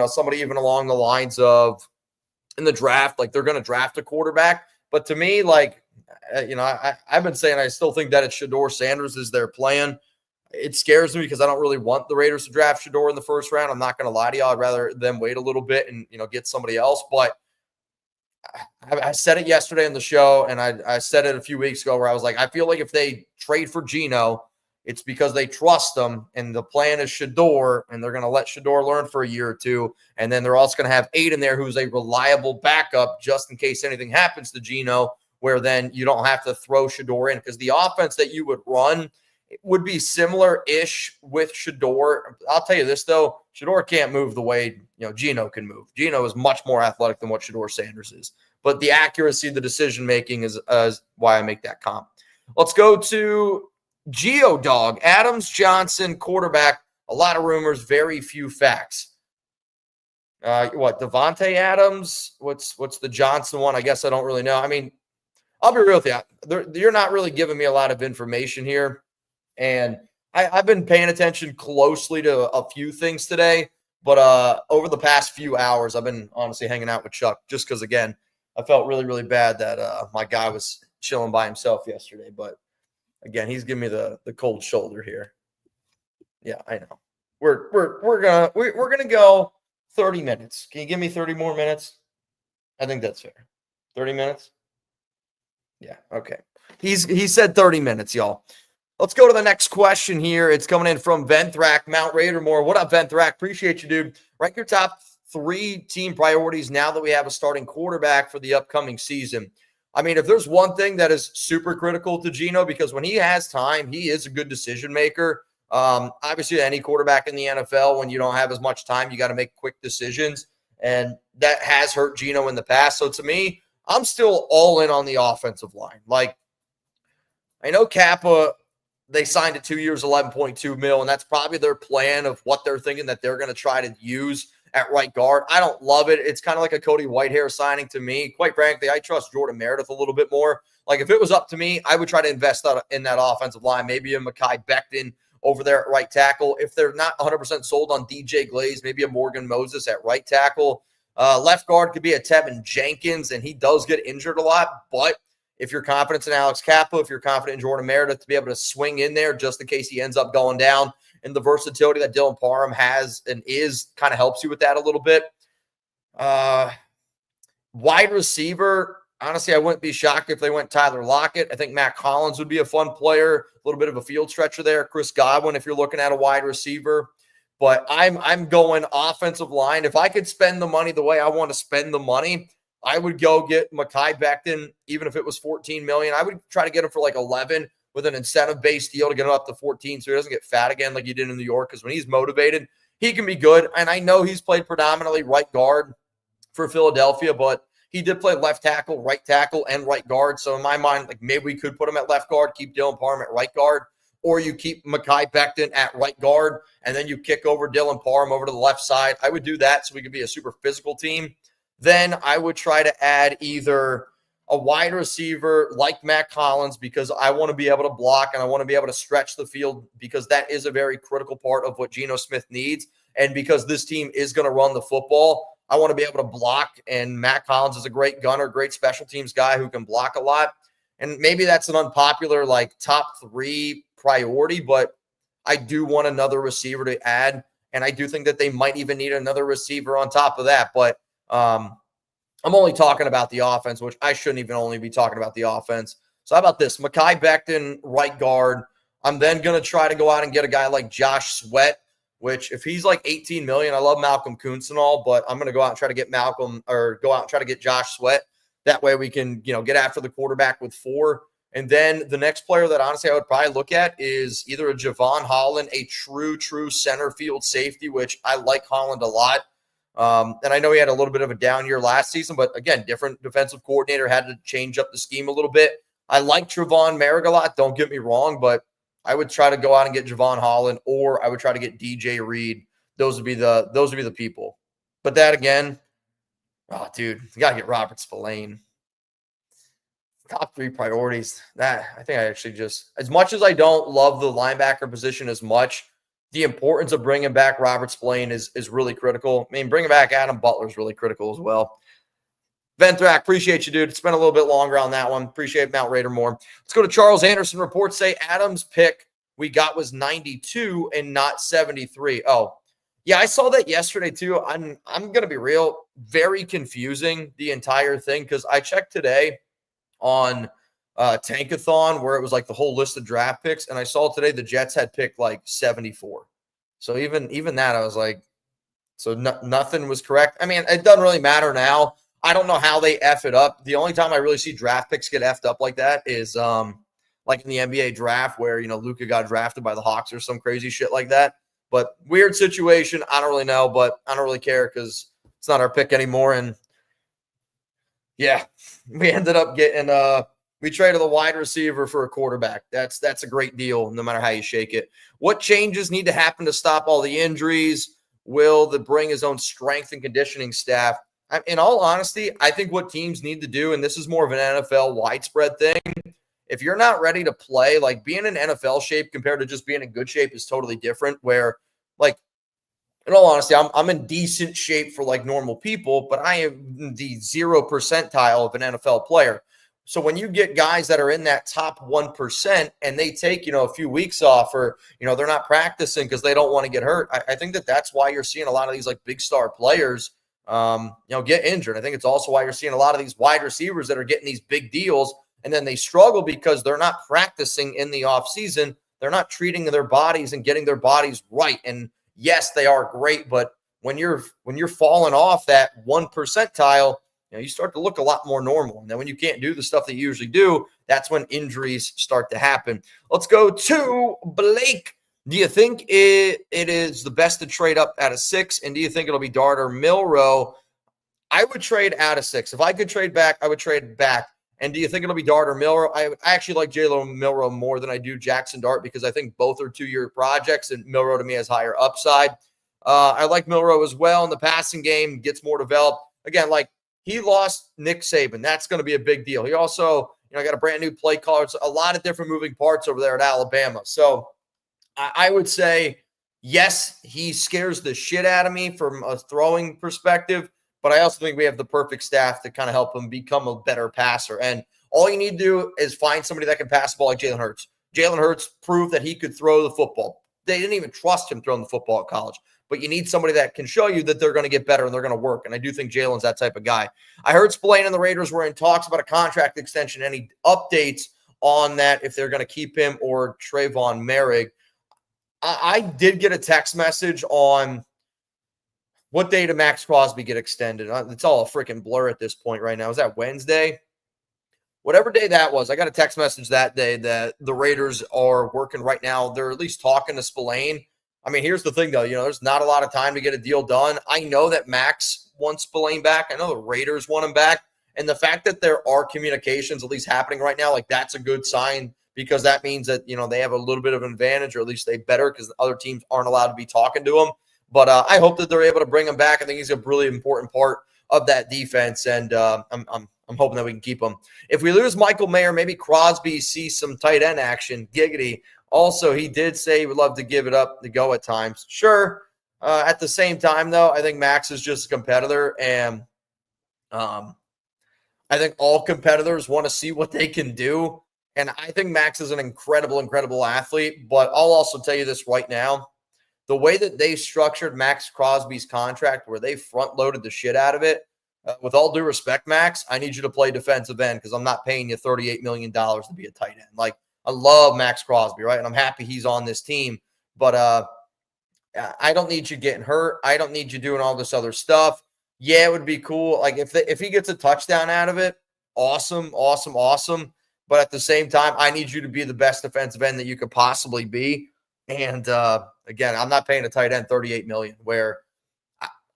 somebody even along the lines of in the draft, like they're going to draft a quarterback. But to me, like, I've been saying I still think that it's Shedeur Sanders is their plan. It scares me because I don't really want the Raiders to draft Shedeur in the first round. I'm not going to lie to you. I'd rather them wait a little bit and, get somebody else. But I said it yesterday in the show, and I said it a few weeks ago where I was like, I feel like if they trade for Geno, It's because they trust him, and the plan is Shador, and they're going to let Shador learn for a year or two, and then they're also going to have Aiden there who's a reliable backup just in case anything happens to Geno, where then you don't have to throw Shador in, because the offense that you would run would be similar-ish with Shador. I'll tell you this, though. Shador can't move the way Geno can move. Geno is much more athletic than what Shador Sanders is. But the accuracy, the decision-making is why I make that comp. Let's go to Geodog. Adams Johnson, quarterback. A lot of rumors, very few facts. Devontae Adams? What's the Johnson one? I guess I don't really know. I mean, I'll be real with you. You're not really giving me a lot of information here. And I've been paying attention closely to a few things today. But over the past few hours, I've been honestly hanging out with Chuck just because, again, I felt really, really bad that my guy was chilling by himself yesterday. But, again, he's giving me the cold shoulder here. Yeah, I know. We're gonna go 30 minutes. Can you give me 30 more minutes? I think that's fair. 30 minutes? Yeah, okay. He said 30 minutes, y'all. Let's go to the next question here. It's coming in from Venthrak, Mount Raidermore. What up, Venthrak? Appreciate you, dude. Rank your top 3 team priorities now that we have a starting quarterback for the upcoming season. I mean, if there's one thing that is super critical to Geno, because when he has time, he is a good decision maker. Obviously, any quarterback in the NFL, when you don't have as much time, you got to make quick decisions. And that has hurt Geno in the past. So to me, I'm still all in on the offensive line. Like, I know Kappa, they signed it 2 years, $11.2 million, and that's probably their plan of what they're thinking that they're going to try to use at right guard. I don't love it. It's kind of like a Cody Whitehair signing to me. Quite frankly, I trust Jordan Meredith a little bit more. Like, if it was up to me, I would try to invest in that offensive line, maybe a Mekhi Becton over there at right tackle. If they're not 100% sold on DJ Glaze, maybe a Morgan Moses at right tackle. Left guard could be a Tevin Jenkins, and he does get injured a lot, but if you're confident in Alex Kappa, if you're confident in Jordan Meredith to be able to swing in there just in case he ends up going down, and the versatility that Dylan Parham has and is kind of helps you with that a little bit. Wide receiver, honestly, I wouldn't be shocked if they went Tyler Lockett. I think Matt Collins would be a fun player, a little bit of a field stretcher there. Chris Godwin, if you're looking at a wide receiver. But I'm going offensive line. If I could spend the money the way I want to spend the money, I would go get Mekhi Becton, even if it was $14 million. I would try to get him for like 11 with an incentive-based deal to get him up to 14 so he doesn't get fat again like he did in New York, because when he's motivated, he can be good. And I know he's played predominantly right guard for Philadelphia, but he did play left tackle, right tackle, and right guard. So in my mind, like, maybe we could put him at left guard, keep Dylan Parham at right guard, or you keep Mekhi Becton at right guard, and then you kick over Dylan Parham over to the left side. I would do that so we could be a super physical team. Then I would try to add either a wide receiver like Matt Collins, because I want to be able to block and I want to be able to stretch the field, because that is a very critical part of what Geno Smith needs. And because this team is going to run the football, I want to be able to block. And Matt Collins is a great gunner, great special teams guy who can block a lot. And maybe that's an unpopular, like, top 3 priority, but I do want another receiver to add. And I do think that they might even need another receiver on top of that. But I'm only talking about the offense, which I shouldn't even only be talking about the offense. So how about this? Mekhi Becton, right guard. I'm then going to try to go out and get a guy like Josh Sweat, which if he's like $18 million, I love Malcolm Kuntz and all, but I'm going to go out and try to get Josh Sweat. That way we can, get after the quarterback with 4. And then the next player that honestly I would probably look at is either a Javon Holland, a true center field safety, which I like Holland a lot. And I know he had a little bit of a down year last season, but again, different defensive coordinator, had to change up the scheme a little bit. I like Trevon Merrick a lot, don't get me wrong, but I would try to go out and get Javon Holland, or I would try to get DJ Reed. Those would be the people. But that again, oh dude, you gotta get Robert Spillane. Top 3 priorities. That I think I actually just, as much as I don't love the linebacker position as much, the importance of bringing back Robert Spillane is really critical. I mean, bringing back Adam Butler is really critical as well. Venthrak, appreciate you, dude. It's been a little bit longer on that one. Appreciate Mount Raider more. Let's go to Charles Anderson. Reports say Adams' pick we got was 92 and not 73. Oh, yeah, I saw that yesterday too. I'm going to be real. Very confusing, the entire thing, because I checked today on tankathon where it was like the whole list of draft picks. And I saw today the Jets had picked like 74. So even that, I was like, so nothing was correct. I mean, it doesn't really matter now. I don't know how they F it up. The only time I really see draft picks get effed up like that is like in the NBA draft where, Luka got drafted by the Hawks or some crazy shit like that. But weird situation. I don't really know, but I don't really care because it's not our pick anymore. And yeah, we ended up getting we traded a wide receiver for a quarterback. That's a great deal, no matter how you shake it. What changes need to happen to stop all the injuries? Will the bring his own strength and conditioning staff? In all honesty, I think what teams need to do, and this is more of an NFL widespread thing, if you're not ready to play, like being in NFL shape compared to just being in good shape is totally different. Where, like, in all honesty, I'm in decent shape for like normal people, but I am the 0 percentile of an NFL player. So when you get guys that are in that top 1% and they take, a few weeks off or, they're not practicing because they don't want to get hurt, I think that's why you're seeing a lot of these like big star players, get injured. I think it's also why you're seeing a lot of these wide receivers that are getting these big deals and then they struggle because they're not practicing in the offseason. They're not treating their bodies and getting their bodies right. And yes, they are great, but when you're falling off that 1 percentile, you start to look a lot more normal. And then when you can't do the stuff that you usually do, that's when injuries start to happen. Let's go to Blake. Do you think it is the best to trade up out of 6? And do you think it'll be Dart or Milroe? I would trade out of 6. If I could trade back, I would trade back. And do you think it'll be Dart or Milroe? I actually like Jalen Milroe more than I do Jackson Dart because I think both are 2-year projects and Milroe to me has higher upside. I like Milroe as well in the passing game, gets more developed. Again, like, he lost Nick Saban. That's going to be a big deal. He also, got a brand new play caller. It's a lot of different moving parts over there at Alabama. So I would say, yes, he scares the shit out of me from a throwing perspective, but I also think we have the perfect staff to kind of help him become a better passer. And all you need to do is find somebody that can pass the ball like Jalen Hurts. Jalen Hurts proved that he could throw the football. They didn't even trust him throwing the football at college. But you need somebody that can show you that they're going to get better and they're going to work. And I do think Jalen's that type of guy. I heard Spillane and the Raiders were in talks about a contract extension. Any updates on that, if they're going to keep him or Trayvon Merrick? I did get a text message on what day did Max Crosby get extended. It's all a freaking blur at this point right now. Is that Wednesday? Whatever day that was, I got a text message that day that the Raiders are working right now. They're at least talking to Spillane. I mean, here's the thing, though. There's not a lot of time to get a deal done. I know that Max wants Spillane back. I know the Raiders want him back. And the fact that there are communications at least happening right now, like that's a good sign because that means that, they have a little bit of an advantage or at least they better because the other teams aren't allowed to be talking to him. But I hope that they're able to bring him back. I think he's a really important part of that defense. And I'm hoping that we can keep him. If we lose Michael Mayer, maybe Crosby sees some tight end action. Giggity. Also, he did say he would love to give it up to go at times. Sure. At the same time, though, I think Max is just a competitor. And I think all competitors want to see what they can do. And I think Max is an incredible, incredible athlete. But I'll also tell you this right now. The way that they structured Max Crosby's contract, where they front-loaded the shit out of it, with all due respect, Max, I need you to play defensive end because I'm not paying you $38 million to be a tight end. Like, I love Max Crosby, right? And I'm happy he's on this team. But I don't need you getting hurt. I don't need you doing all this other stuff. Yeah, it would be cool. Like, if he gets a touchdown out of it, awesome, awesome, awesome. But at the same time, I need you to be the best defensive end that you could possibly be. And, again, I'm not paying a tight end $38 million, where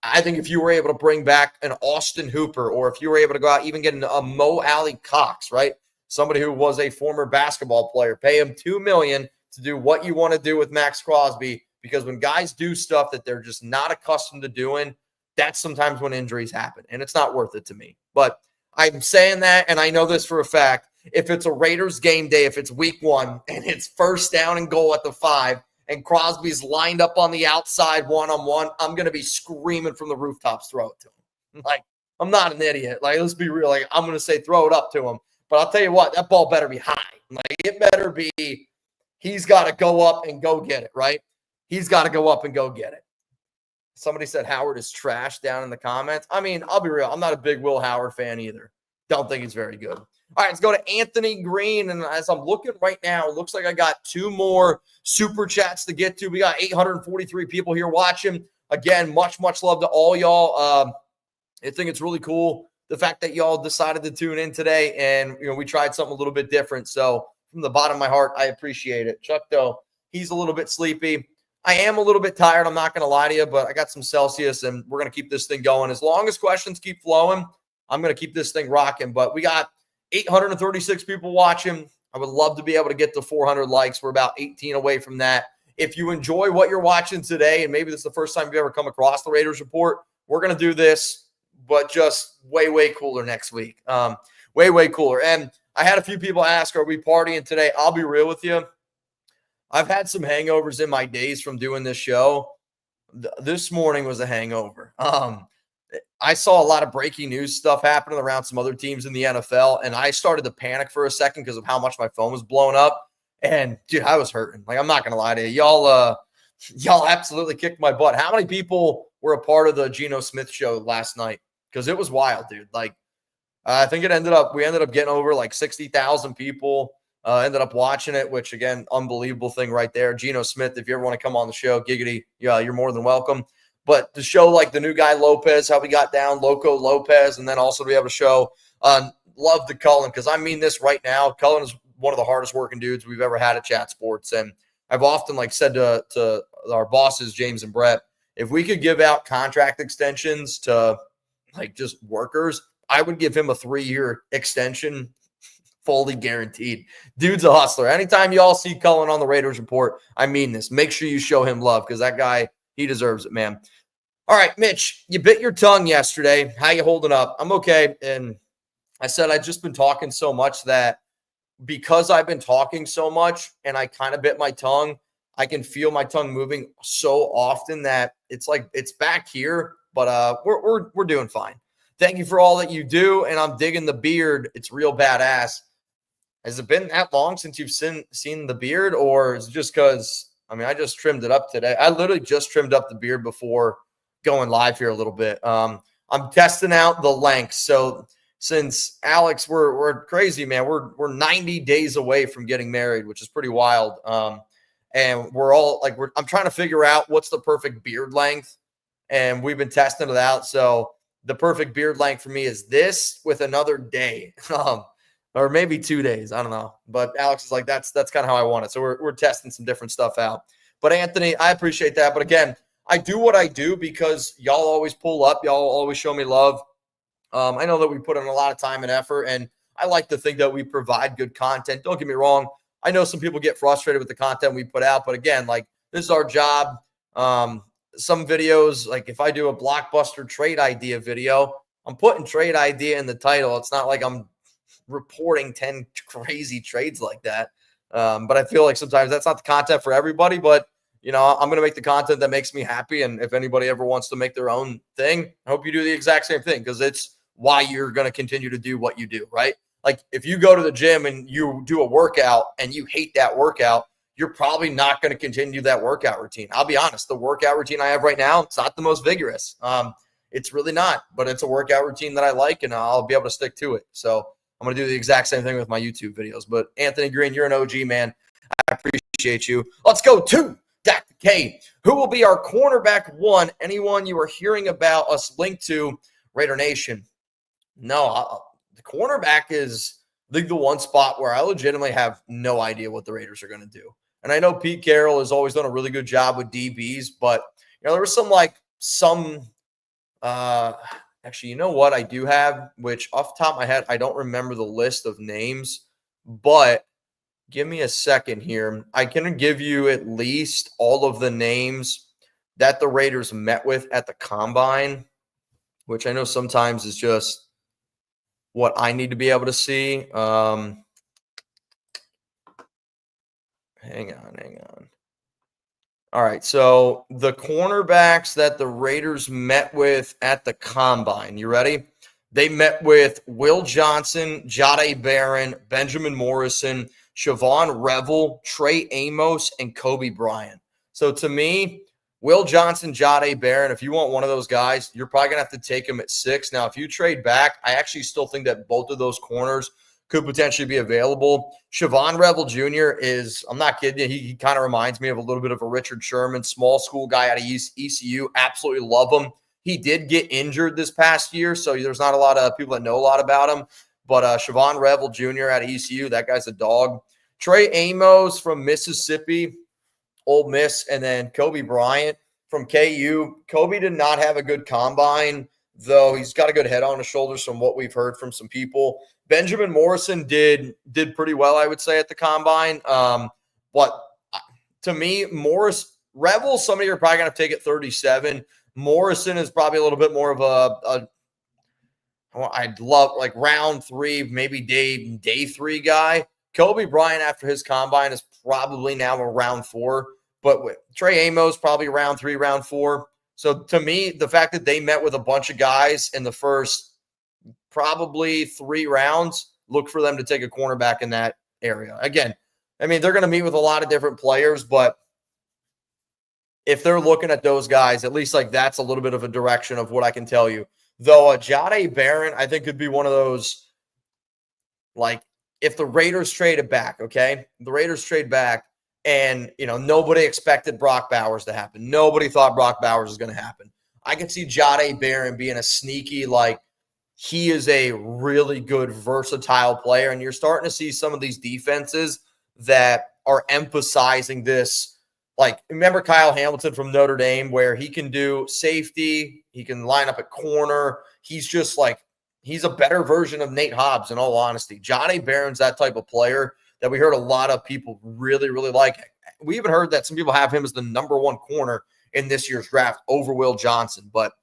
I think if you were able to bring back an Austin Hooper or if you were able to go out even get a Mo Alley Cox, right? Somebody who was a former basketball player, pay him $2 million to do what you want to do with Max Crosby, because when guys do stuff that they're just not accustomed to doing, that's sometimes when injuries happen, and it's not worth it to me. But I'm saying that, and I know this for a fact, if it's a Raiders game day, if it's week 1 and it's first down and goal at the 5 and Crosby's lined up on the outside one-on-one, I'm going to be screaming from the rooftops, throw it to him. Like, I'm not an idiot. Like, let's be real. Like, I'm going to say throw it up to him. But I'll tell you what, that ball better be high. Like, it better be, he's got to go up and go get it, right? He's got to go up and go get it. Somebody said Howard is trash down in the comments. I mean, I'll be real. I'm not a big Will Howard fan either. Don't think he's very good. All right, let's go to Anthony Green. And as I'm looking right now, it looks like I got 2 more super chats to get to. We got 843 people here watching. Again, much love to all y'all. I think it's really cool the fact that y'all decided to tune in today, and we tried something a little bit different. So from the bottom of my heart, I appreciate it. Chuck, though, he's a little bit sleepy. I am a little bit tired. I'm not going to lie to you, but I got some Celsius, and we're going to keep this thing going. As long as questions keep flowing, I'm going to keep this thing rocking. But we got 836 people watching. I would love to be able to get to 400 likes. We're about 18 away from that. If you enjoy what you're watching today, and maybe this is the first time you've ever come across the Raiders Report, we're going to do this, but just way cooler next week. Way cooler. And I had a few people ask, are we partying today? I'll be real with you. I've had some hangovers in my days from doing this show. This morning was a hangover. I saw a lot of breaking news stuff happening around some other teams in the NFL, and I started to panic for a second because of how much my phone was blowing up. And, dude, I was hurting. Like, I'm not going to lie to you. Y'all absolutely kicked my butt. How many people were a part of the Geno Smith show last night? Because it was wild, dude. Like, I think we ended up getting over like 60,000 people. Ended up watching it, which, again, unbelievable thing right there. Geno Smith, if you ever want to come on the show, giggity, yeah, you're more than welcome. But to show, like, the new guy Lopez, how we got down, Loco Lopez, and then also to be able to show love to Cullen, because I mean this right now. Cullen is one of the hardest working dudes we've ever had at Chat Sports. And I've often, like, said to our bosses, James and Brett, if we could give out contract extensions to, like, just workers, I would give him a 3-year extension, fully guaranteed. Dude's a hustler. Anytime y'all see Cullen on the Raiders Report, I mean this. Make sure you show him love, because that guy, he deserves it, man. All right, Mitch, you bit your tongue yesterday. How you holding up? I'm okay. And I said I'd just been talking so much that because I've been talking so much and I kind of bit my tongue, I can feel my tongue moving so often that it's like it's back here, but we're doing fine. Thank you for all that you do, and I'm digging the beard. It's real badass. Has it been that long since you've seen the beard, or is it just because, I mean, I just trimmed it up today. I literally just trimmed up the beard before going live here a little bit. I'm testing out the length. So since Alex, we're crazy, man. We're 90 days away from getting married, which is pretty wild. And we're all like, I'm trying to figure out what's the perfect beard length, and we've been testing it out. So the perfect beard length for me is this with another day. Or maybe 2 days. I don't know. But Alex is like, that's kind of how I want it. So we're testing some different stuff out. But Anthony, I appreciate that. But again, I do what I do because y'all always pull up. Y'all always show me love. I know that we put in a lot of time and effort, and I like to think that we provide good content. Don't get me wrong. I know some people get frustrated with the content we put out, but again, like, this is our job. Some videos, like if I do a blockbuster trade idea video, I'm putting trade idea in the title. It's not like I'm reporting 10 crazy trades like that. But I feel like sometimes that's not the content for everybody, but I'm going to make the content that makes me happy. And if anybody ever wants to make their own thing, I hope you do the exact same thing, because it's why you're going to continue to do what you do, right? Like, if you go to the gym and you do a workout and you hate that workout, you're probably not going to continue that workout routine. I'll be honest. The workout routine I have right now, it's not the most vigorous. It's really not, but it's a workout routine that I like, and I'll be able to stick to it. So I'm going to do the exact same thing with my YouTube videos. But Anthony Green, you're an OG, man. I appreciate you. Let's go to Dr. K. Who will be our cornerback one? Anyone you are hearing about us linked to Raider Nation? No, the cornerback is the one spot where I legitimately have no idea what the Raiders are going to do. And I know Pete Carroll has always done a really good job with DBs, but there was some actually, you know what I do have, which off the top of my head, I don't remember the list of names, but give me a second here. I can give you at least all of the names that the Raiders met with at the Combine, which I know sometimes is just what I need to be able to see. Hang on. All right, so the cornerbacks that the Raiders met with at the Combine, you ready? They met with Will Johnson, Jahdae Barron, Benjamin Morrison, Siobhan Revel, Trey Amos, and Kobe Bryant. So to me, Will Johnson, Jahdae Barron, if you want one of those guys, you're probably going to have to take him at 6. Now, if you trade back, I actually still think that both of those corners could potentially be available. Siobhan Revel Jr. is, I'm not kidding you, he kind of reminds me of a little bit of a Richard Sherman, small school guy out of ECU. Absolutely love him. He did get injured this past year, so there's not a lot of people that know a lot about him. But Siobhan Revel Jr. out of ECU, that guy's a dog. Trey Amos from Mississippi, Ole Miss, and then Kobe Bryant from KU. Kobe did not have a good combine, though he's got a good head on his shoulders from what we've heard from some people. Benjamin Morrison did pretty well, I would say, at the combine. But to me, Revel, somebody you're probably going to take at 37. Morrison is probably a little bit more of I'd love like round 3, maybe day 3 guy. Kobe Bryant after his combine is probably now a round 4, but with Trey Amos probably round 3, round 4. So to me, the fact that they met with a bunch of guys in the first probably 3 rounds, look for them to take a cornerback in that area. Again, I mean, they're going to meet with a lot of different players, but if they're looking at those guys, at least like that's a little bit of a direction of what I can tell you. Though Jahdae Barron, I think could be one of those, like, if the Raiders traded back, okay? The Raiders trade back, and, nobody expected Brock Bowers to happen. Nobody thought Brock Bowers was going to happen. I could see Jahdae Barron being a sneaky, like, he is a really good, versatile player, and you're starting to see some of these defenses that are emphasizing this. Like, remember Kyle Hamilton from Notre Dame, where he can do safety, he can line up at corner. He's just like, he's a better version of Nate Hobbs, in all honesty. Jahdae Barron's that type of player that we heard a lot of people really, really like. We even heard that some people have him as the number 1 corner in this year's draft over Will Johnson. But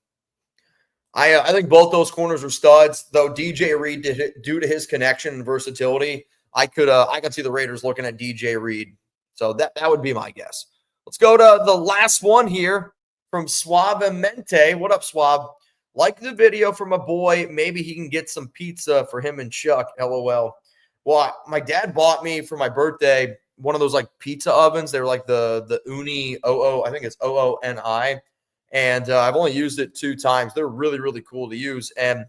I think both those corners are studs, though DJ Reed, due to his connection and versatility, I could see the Raiders looking at DJ Reed. So that would be my guess. Let's go to the last one here from Suavemente. What up, Suave? Like the video from a boy. Maybe he can get some pizza for him and Chuck. LOL. Well, my dad bought me for my birthday one of those like pizza ovens. They were like the Uni OO. I think it's OONI. And I've only used it 2 times. They're really, really cool to use. And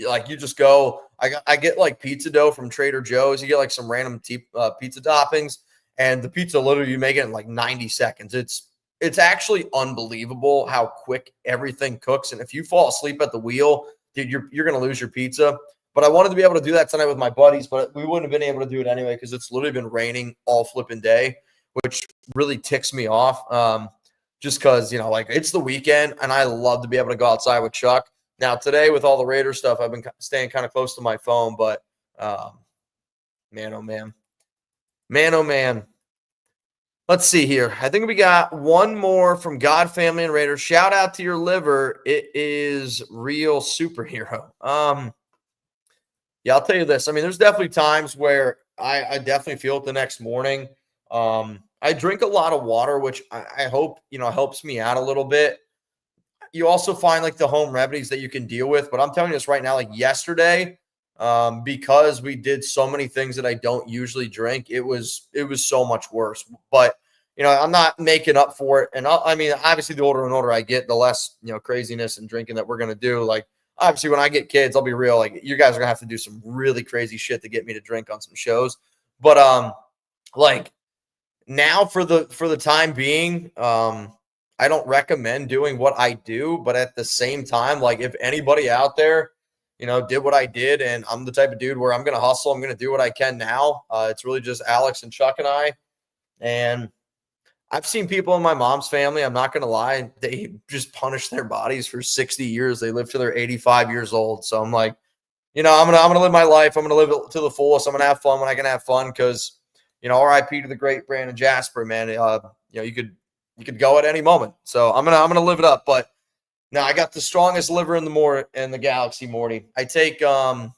like you just go, I get like pizza dough from Trader Joe's. You get like some random pizza toppings. And the pizza, literally, you make it in like 90 seconds. It's actually unbelievable how quick everything cooks. And if you fall asleep at the wheel, dude, you're going to lose your pizza. But I wanted to be able to do that tonight with my buddies, but we wouldn't have been able to do it anyway because it's literally been raining all flipping day, which really ticks me off. Just because, like it's the weekend, and I love to be able to go outside with Chuck. Now, today with all the Raider stuff, I've been staying kind of close to my phone, but man, oh, man. Man, oh, man. Let's see here. I think we got one more from God, Family, and Raiders. Shout out to your liver. It is real superhero. Yeah, I'll tell you this. I mean, there's definitely times where I definitely feel it the next morning. I drink a lot of water, which I hope, helps me out a little bit. You also find like the home remedies that you can deal with. But I'm telling you this right now, like yesterday, because we did so many things that I don't usually drink, it was so much worse. But, I'm not making up for it. And I mean, obviously the older and older I get, the less, craziness and drinking that we're going to do. Like, obviously when I get kids, I'll be real. Like, you guys are gonna have to do some really crazy shit to get me to drink on some shows. But, like now for the time being, I don't recommend doing what I do, but at the same time, like if anybody out there, did what I did, and I'm the type of dude where I'm going to hustle, I'm going to do what I can now. It's really just Alex and Chuck and I. And I've seen people in my mom's family, I'm not going to lie, they just punish their bodies for 60 years. They live till they're 85 years old. So I'm like, I'm going to live my life. I'm going to live it to the fullest. I'm going to have fun when I can have fun because, RIP to the great Brandon Jasper, man. You could go at any moment. So I'm going to live it up. But now I got the strongest liver in the galaxy, Morty. I take oh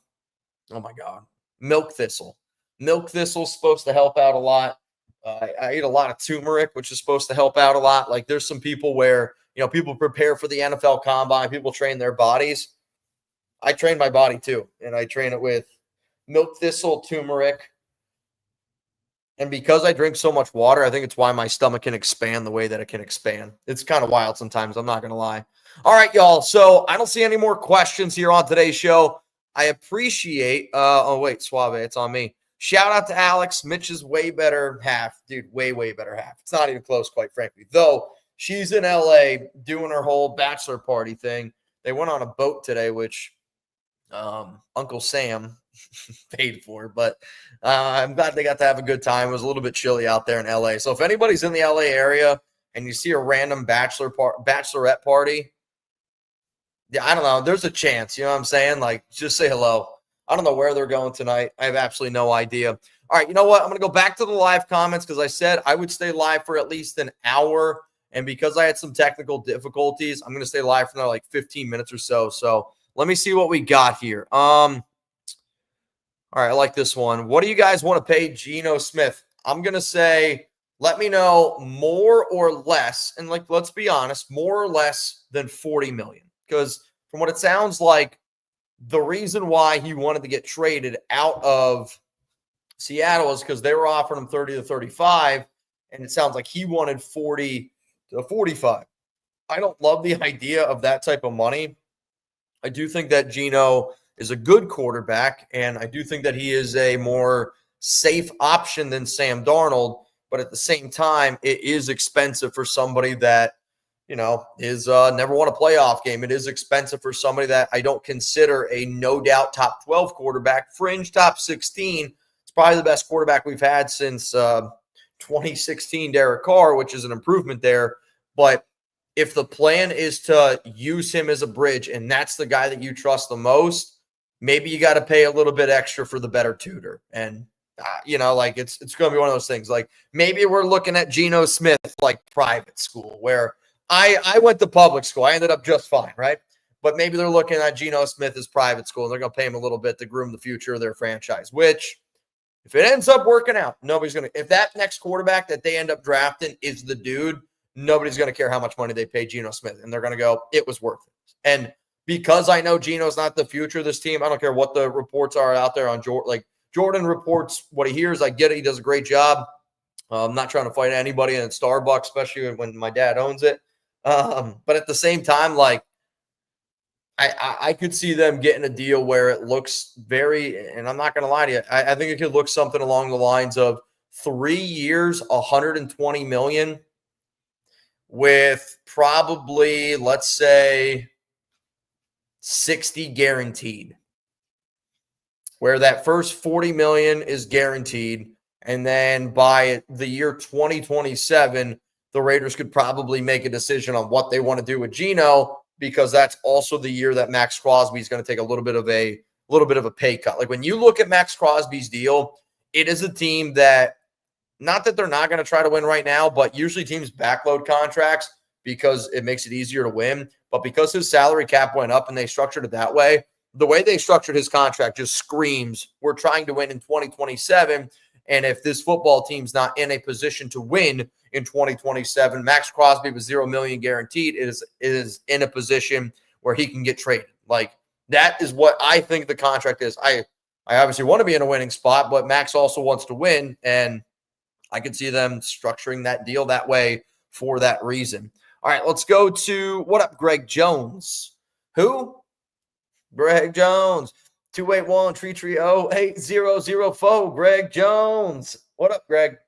my God, milk thistle. Milk thistle is supposed to help out a lot. I eat a lot of turmeric, which is supposed to help out a lot. Like there's some people where, people prepare for the NFL combine, people train their bodies. I train my body too. And I train it with milk thistle, turmeric, And because I drink so much water, I think it's why my stomach can expand the way that it can expand. It's kind of wild sometimes. I'm not going to lie. All right, y'all. So I don't see any more questions here on today's show. I appreciate, oh, wait, Suave, it's on me. Shout out to Alex. Mitch is way better half. Dude, way, way better half. It's not even close, quite frankly. Though she's in LA doing her whole bachelor party thing. They went on a boat today, which Uncle Sam paid for, but I'm glad they got to have a good time. It was a little bit chilly out there in LA. So if anybody's in the LA area and you see a random bachelorette party, yeah, I don't know. There's a chance, you know what I'm saying? Like, just say hello. I don't know where they're going tonight. I have absolutely no idea. All right, you know what? I'm going to go back to the live comments because I said I would stay live for at least an hour. And because I had some technical difficulties, I'm going to stay live for another like 15 minutes or so. So let me see what we got here. All right, I like this one. What do you guys want to pay Geno Smith? I'm going to say, let me know more or less. And like, let's be honest, more or less than $40 million. Because from what it sounds like, the reason why he wanted to get traded out of Seattle is because they were offering him 30 to 35. And it sounds like he wanted 40 to 45. I don't love the idea of that type of money. I do think that Geno is a good quarterback, and I do think that he is a more safe option than Sam Darnold. But at the same time, it is expensive for somebody that, you know, is never won a playoff game. It is expensive for somebody that I don't consider a no-doubt top 12 quarterback, fringe top 16. It's probably the best quarterback we've had since 2016 Derek Carr, which is an improvement there. But if the plan is to use him as a bridge and that's the guy that you trust the most, maybe you got to pay a little bit extra for the better tutor. And, you know, like it's going to be one of those things. Like maybe we're looking at Geno Smith, like private school, where I went to public school. I ended up just fine, right? But maybe they're looking at Geno Smith as private school, and they're going to pay him a little bit to groom the future of their franchise, which if it ends up working out, nobody's going to – if that next quarterback that they end up drafting is the dude, nobody's going to care how much money they pay Geno Smith. And they're going to go, it was worth it. And because I know Geno's not the future of this team, I don't care what the reports are out there on Jordan. Like Jordan reports what he hears. I get it. He does a great job. I'm not trying to fight anybody in Starbucks, especially when my dad owns it. But at the same time, like I could see them getting a deal where it looks very, and I'm not going to lie to you, I think it could look something along the lines of 3 years, $120 million, with probably, let's say, 60 guaranteed, where that first $40 million is guaranteed, and then by the year 2027, the Raiders could probably make a decision on what they want to do with Geno, because that's also the year that Max Crosby is going to take a little bit of a pay cut. Like when you look at Max Crosby's deal, it is a team that, not that they're not going to try to win right now, but usually teams backload contracts because it makes it easier to win. But because his salary cap went up and they structured it that way, the way they structured his contract just screams, we're trying to win in 2027. And if this football team's not in a position to win in 2027, Max Crosby with $0 million guaranteed is in a position where he can get traded. Like that is what I think the contract is. I obviously want to be in a winning spot, but Max also wants to win, and I could see them structuring that deal that way for that reason. All right, let's go to what up, Greg Jones. Who? Greg Jones. 281-330-8004. Greg Jones. What up, Greg?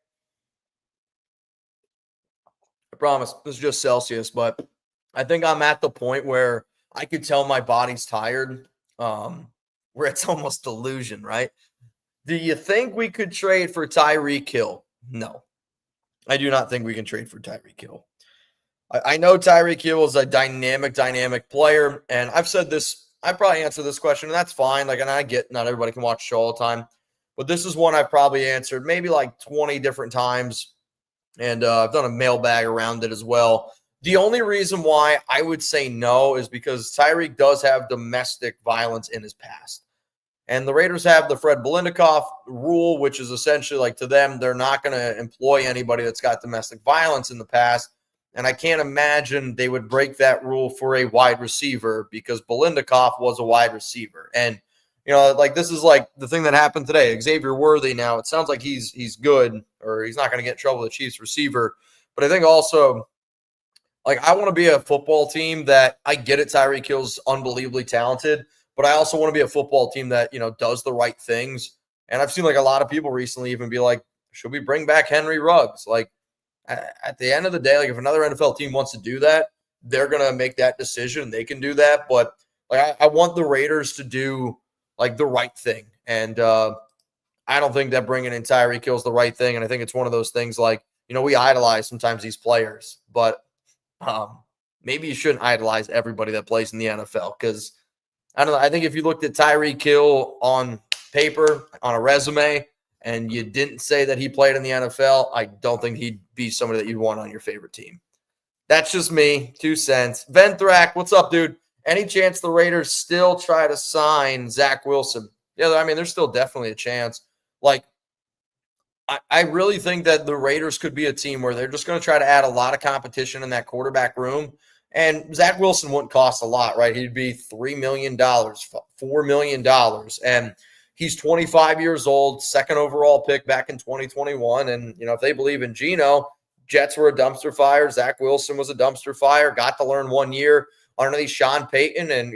I promise this is just Celsius, but I think I'm at the point where I could tell my body's tired, where it's almost delusion, right? Do you think we could trade for Tyreek Hill? No, I do not think we can trade for Tyreek Hill. I know Tyreek Hill is a dynamic player, and I've said this. I probably answer this question, and that's fine. Like, and I get not everybody can watch the show all the time, but this is one I've probably answered maybe like 20 different times, and I've done a mailbag around it as well. The only reason why I would say no is because Tyreek does have domestic violence in his past. And the Raiders have the Fred Bilenikoff rule, which is essentially like to them, they're not going to employ anybody that's got domestic violence in the past. And I can't imagine they would break that rule for a wide receiver because Bilenikoff was a wide receiver. And like this is like the thing that happened today. Xavier Worthy now, it sounds like he's good, or he's not going to get in trouble with the Chiefs receiver. But I think also, like, I want to be a football team that, I get it, Tyreek Hill's unbelievably talented, but I also want to be a football team that, does the right things. And I've seen like a lot of people recently even be like, should we bring back Henry Ruggs? Like, at the end of the day, like if another NFL team wants to do that, they're going to make that decision. They can do that. But like, I want the Raiders to do like the right thing. And I don't think that bringing in Tyreek Hill's the right thing. And I think it's one of those things like, we idolize sometimes these players, but maybe you shouldn't idolize everybody that plays in the NFL, because I don't know. I think if you looked at Tyreek Hill on paper, on a resume, and you didn't say that he played in the NFL, I don't think he'd be somebody that you'd want on your favorite team. That's just me. 2 cents. Venthrak, what's up, dude? Any chance the Raiders still try to sign Zach Wilson? Yeah, I mean, there's still definitely a chance. Like, I really think that the Raiders could be a team where they're just going to try to add a lot of competition in that quarterback room. And Zach Wilson wouldn't cost a lot, right? He'd be $3 million, $4 million. And he's 25 years old, second overall pick back in 2021. And, if they believe in Geno, Jets were a dumpster fire. Zach Wilson was a dumpster fire, got to learn 1 year underneath Sean Payton. And,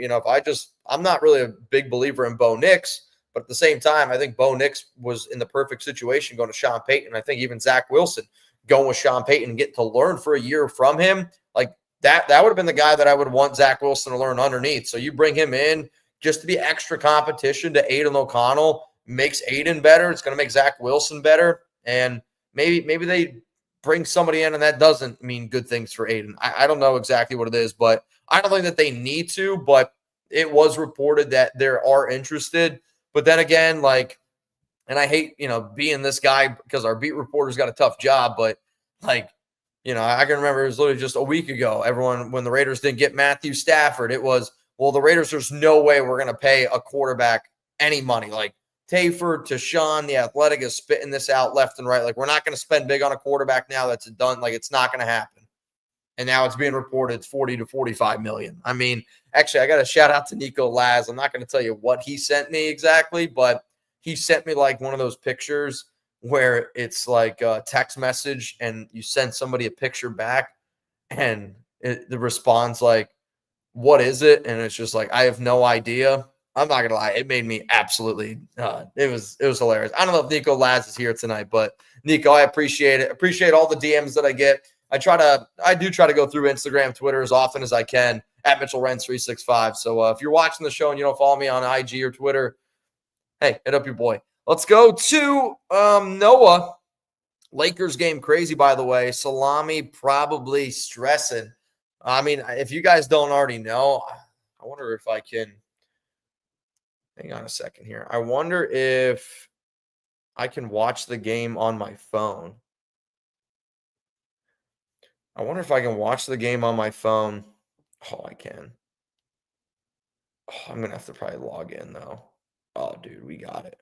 I'm not really a big believer in Bo Nix, but at the same time, I think Bo Nix was in the perfect situation going to Sean Payton. I think even Zach Wilson going with Sean Payton and getting to learn for a year from him, like that would have been the guy that I would want Zach Wilson to learn underneath. So you bring him in just to be extra competition to Aiden O'Connell, makes Aiden better. It's going to make Zach Wilson better. And maybe they bring somebody in and that doesn't mean good things for Aiden. I don't know exactly what it is, but I don't think that they need to, but it was reported that they are interested. But then again, like, and I hate, being this guy because our beat reporter's got a tough job, but like, I can remember it was literally just a week ago, when the Raiders didn't get Matthew Stafford, it was, well, the Raiders, there's no way we're going to pay a quarterback any money. Like Tayford, Tashawn, the Athletic is spitting this out left and right. Like, we're not going to spend big on a quarterback now that's done. Like, it's not going to happen. And now it's being reported it's 40 to 45 million. I mean, actually, I got a shout out to Nico Laz. I'm not going to tell you what he sent me exactly, but he sent me like one of those pictures where it's like a text message and you send somebody a picture back and the response like, what is it? And it's just like, I have no idea. I'm not going to lie. It made me absolutely, it was hilarious. I don't know if Nico Laz is here tonight, but Nico, I appreciate it. Appreciate all the DMs that I get. I do try to go through Instagram, Twitter as often as I can at Mitchell Renz 365. So if you're watching the show and you don't follow me on IG or Twitter, hey, hit up your boy. Let's go to Noah. Lakers game crazy, by the way. Salami probably stressing. I mean, if you guys don't already know, I wonder if I can hang on a second here. I wonder if I can watch the game on my phone. I wonder if I can watch the game on my phone. Oh, I can. Oh, I'm going to have to probably log in, though. Oh, dude, we got it.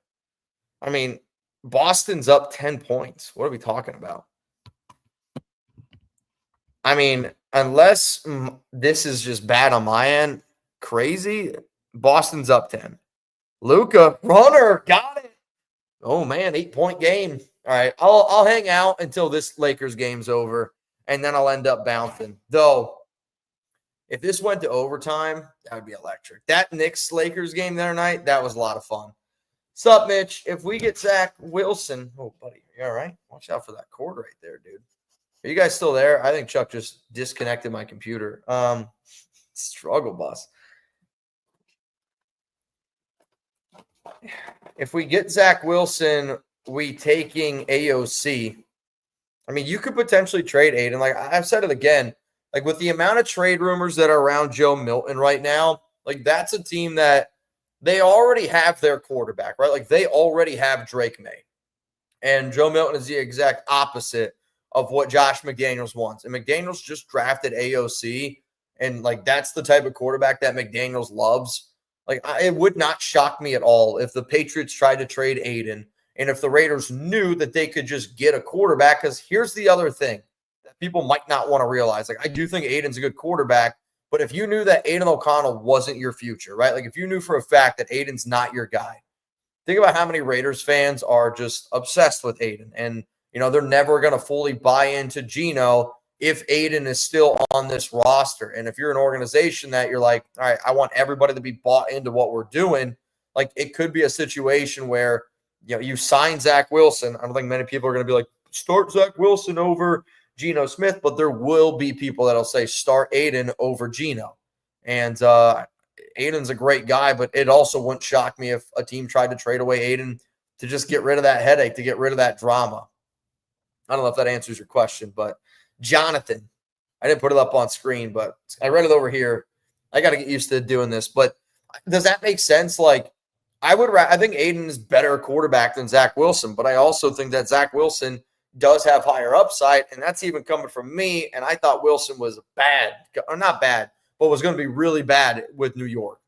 I mean, Boston's up 10 points. What are we talking about? I mean, unless this is just bad on my end, crazy, Boston's up 10. Luka, runner, got it. Oh, man, 8-point game. All right, I'll hang out until this Lakers game's over, and then I'll end up bouncing. Though, if this went to overtime, that would be electric. That Knicks-Lakers game the other night, that was a lot of fun. Sup, Mitch? If we get Zach Wilson, oh, buddy, you all right? Watch out for that cord right there, dude. Are you guys still there? I think Chuck just disconnected my computer. Struggle bus. If we get Zach Wilson, we taking AOC. I mean, you could potentially trade Aiden. Like I've said it again, like with the amount of trade rumors that are around Joe Milton right now, like that's a team that they already have their quarterback, right? Like they already have Drake May. And Joe Milton is the exact opposite of what Josh McDaniels wants. And McDaniels just drafted AOC. And like that's the type of quarterback that McDaniels loves. Like it would not shock me at all if the Patriots tried to trade Aiden and if the Raiders knew that they could just get a quarterback. Because here's the other thing that people might not want to realize. Like I do think Aiden's a good quarterback, But if you knew that Aiden O'Connell wasn't your future, right? Like if you knew for a fact that Aiden's not your guy, think about how many Raiders fans are just obsessed with Aiden. And, they're never going to fully buy into Geno if Aiden is still on this roster. And if you're an organization that you're like, all right, I want everybody to be bought into what we're doing, like it could be a situation where, you sign Zach Wilson. I don't think many people are going to be like, start Zach Wilson over Geno Smith, but there will be people that'll say start Aiden over Geno. And Aiden's a great guy, but it also wouldn't shock me if a team tried to trade away Aiden to just get rid of that headache, to get rid of that drama. I don't know if that answers your question, but Jonathan, I didn't put it up on screen, but I read it over here. I got to get used to doing this, but does that make sense? Like I think Aiden is better quarterback than Zach Wilson, but I also think that Zach Wilson does have higher upside, and that's even coming from me. And I thought Wilson was bad, or not bad, but was going to be really bad with New York.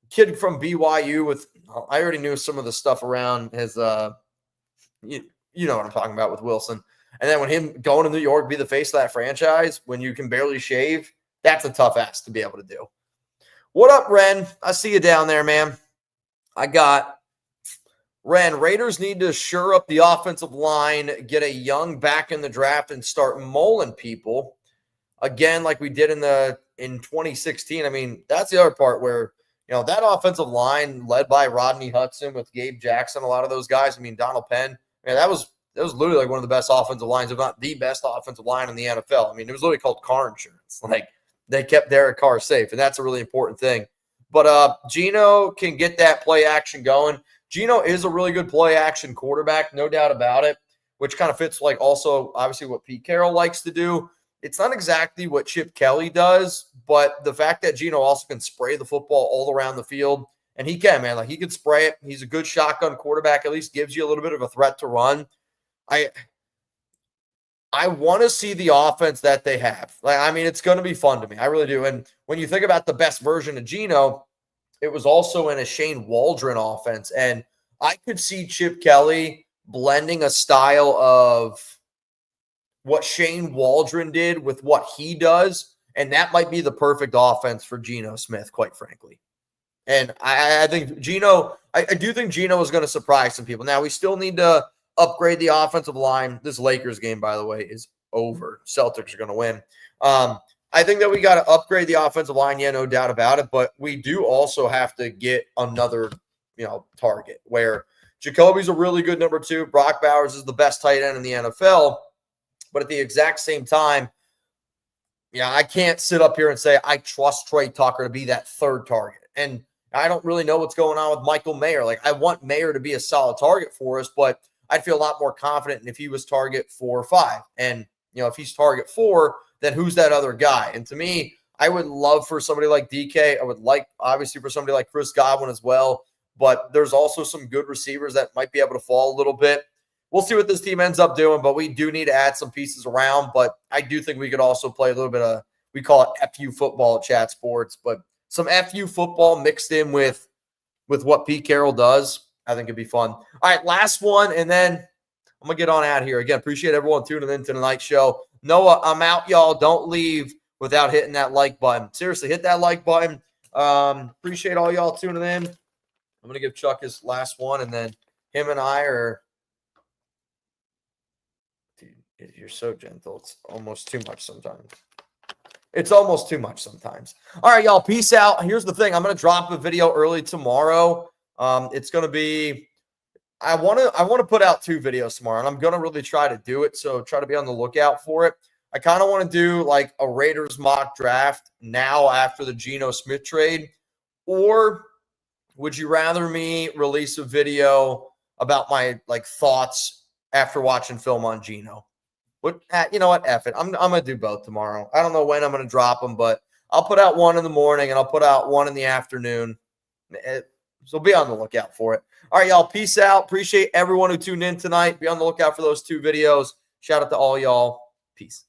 Kid from BYU I already knew some of the stuff around his, you know what I'm talking about with Wilson. And then when him going to New York, be the face of that franchise, when you can barely shave, that's a tough ask to be able to do. What up, Ren? I see you down there, man. I got Ren. Raiders need to shore up the offensive line, get a young back in the draft, and start mulling people again, like we did in 2016. I mean, that's the other part where that offensive line led by Rodney Hudson with Gabe Jackson, a lot of those guys. I mean, Donald Penn. Man, that was literally like one of the best offensive lines, if not the best offensive line in the NFL. I mean, it was literally called car insurance. Like they kept Derek Carr safe, and that's a really important thing. But Geno can get that play action going. Geno is a really good play action quarterback, no doubt about it, which kind of fits like also obviously what Pete Carroll likes to do. It's not exactly what Chip Kelly does, but the fact that Geno also can spray the football all around the field, and he can, man. Like he can spray it. He's a good shotgun quarterback, at least gives you a little bit of a threat to run. I want to see the offense that they have. Like, I mean, it's going to be fun to me. I really do. And when you think about the best version of Geno, it was also in a Shane Waldron offense. And I could see Chip Kelly blending a style of what Shane Waldron did with what he does. And that might be the perfect offense for Geno Smith, quite frankly. And I think Geno, I do think Geno is going to surprise some people. Now, we still need to upgrade the offensive line. This Lakers game, by the way, is over. Celtics are going to win. I think that we got to upgrade the offensive line. Yeah, no doubt about it. But we do also have to get another, target where Jacoby's a really good number 2. Brock Bowers is the best tight end in the NFL. But at the exact same time, I can't sit up here and say I trust Trey Tucker to be that third target. And I don't really know what's going on with Michael Mayer. Like, I want Mayer to be a solid target for us, but I'd feel a lot more confident if he was target 4 or 5. And, if he's target 4, then who's that other guy? And to me, I would love for somebody like DK. I would like, obviously, for somebody like Chris Godwin as well. But there's also some good receivers that might be able to fall a little bit. We'll see what this team ends up doing, but we do need to add some pieces around. But I do think we could also play a little bit of, we call it FU football at Chat Sports, but some FU football mixed in with what Pete Carroll does. I think it'd be fun. All right, last one, and then I'm going to get on out here. Again, appreciate everyone tuning in to tonight's show. Noah, I'm out, y'all. Don't leave without hitting that like button. Seriously, hit that like button. Appreciate all y'all tuning in. I'm going to give Chuck his last one, and then him and I are – dude, you're so gentle. It's almost too much sometimes. It's almost too much sometimes. All right, y'all, peace out. Here's the thing. I'm going to drop a video early tomorrow. It's going to be – I want to put out 2 videos tomorrow, and I'm going to really try to do it, so try to be on the lookout for it. I kind of want to do like a Raiders mock draft now after the Geno Smith trade, or would you rather me release a video about my thoughts after watching film on Geno? You know what? F it. I'm going to do both tomorrow. I don't know when I'm going to drop them, but I'll put out one in the morning and I'll put out one in the afternoon. So be on the lookout for it. All right, y'all. Peace out. Appreciate everyone who tuned in tonight. Be on the lookout for those 2 videos. Shout out to all y'all. Peace.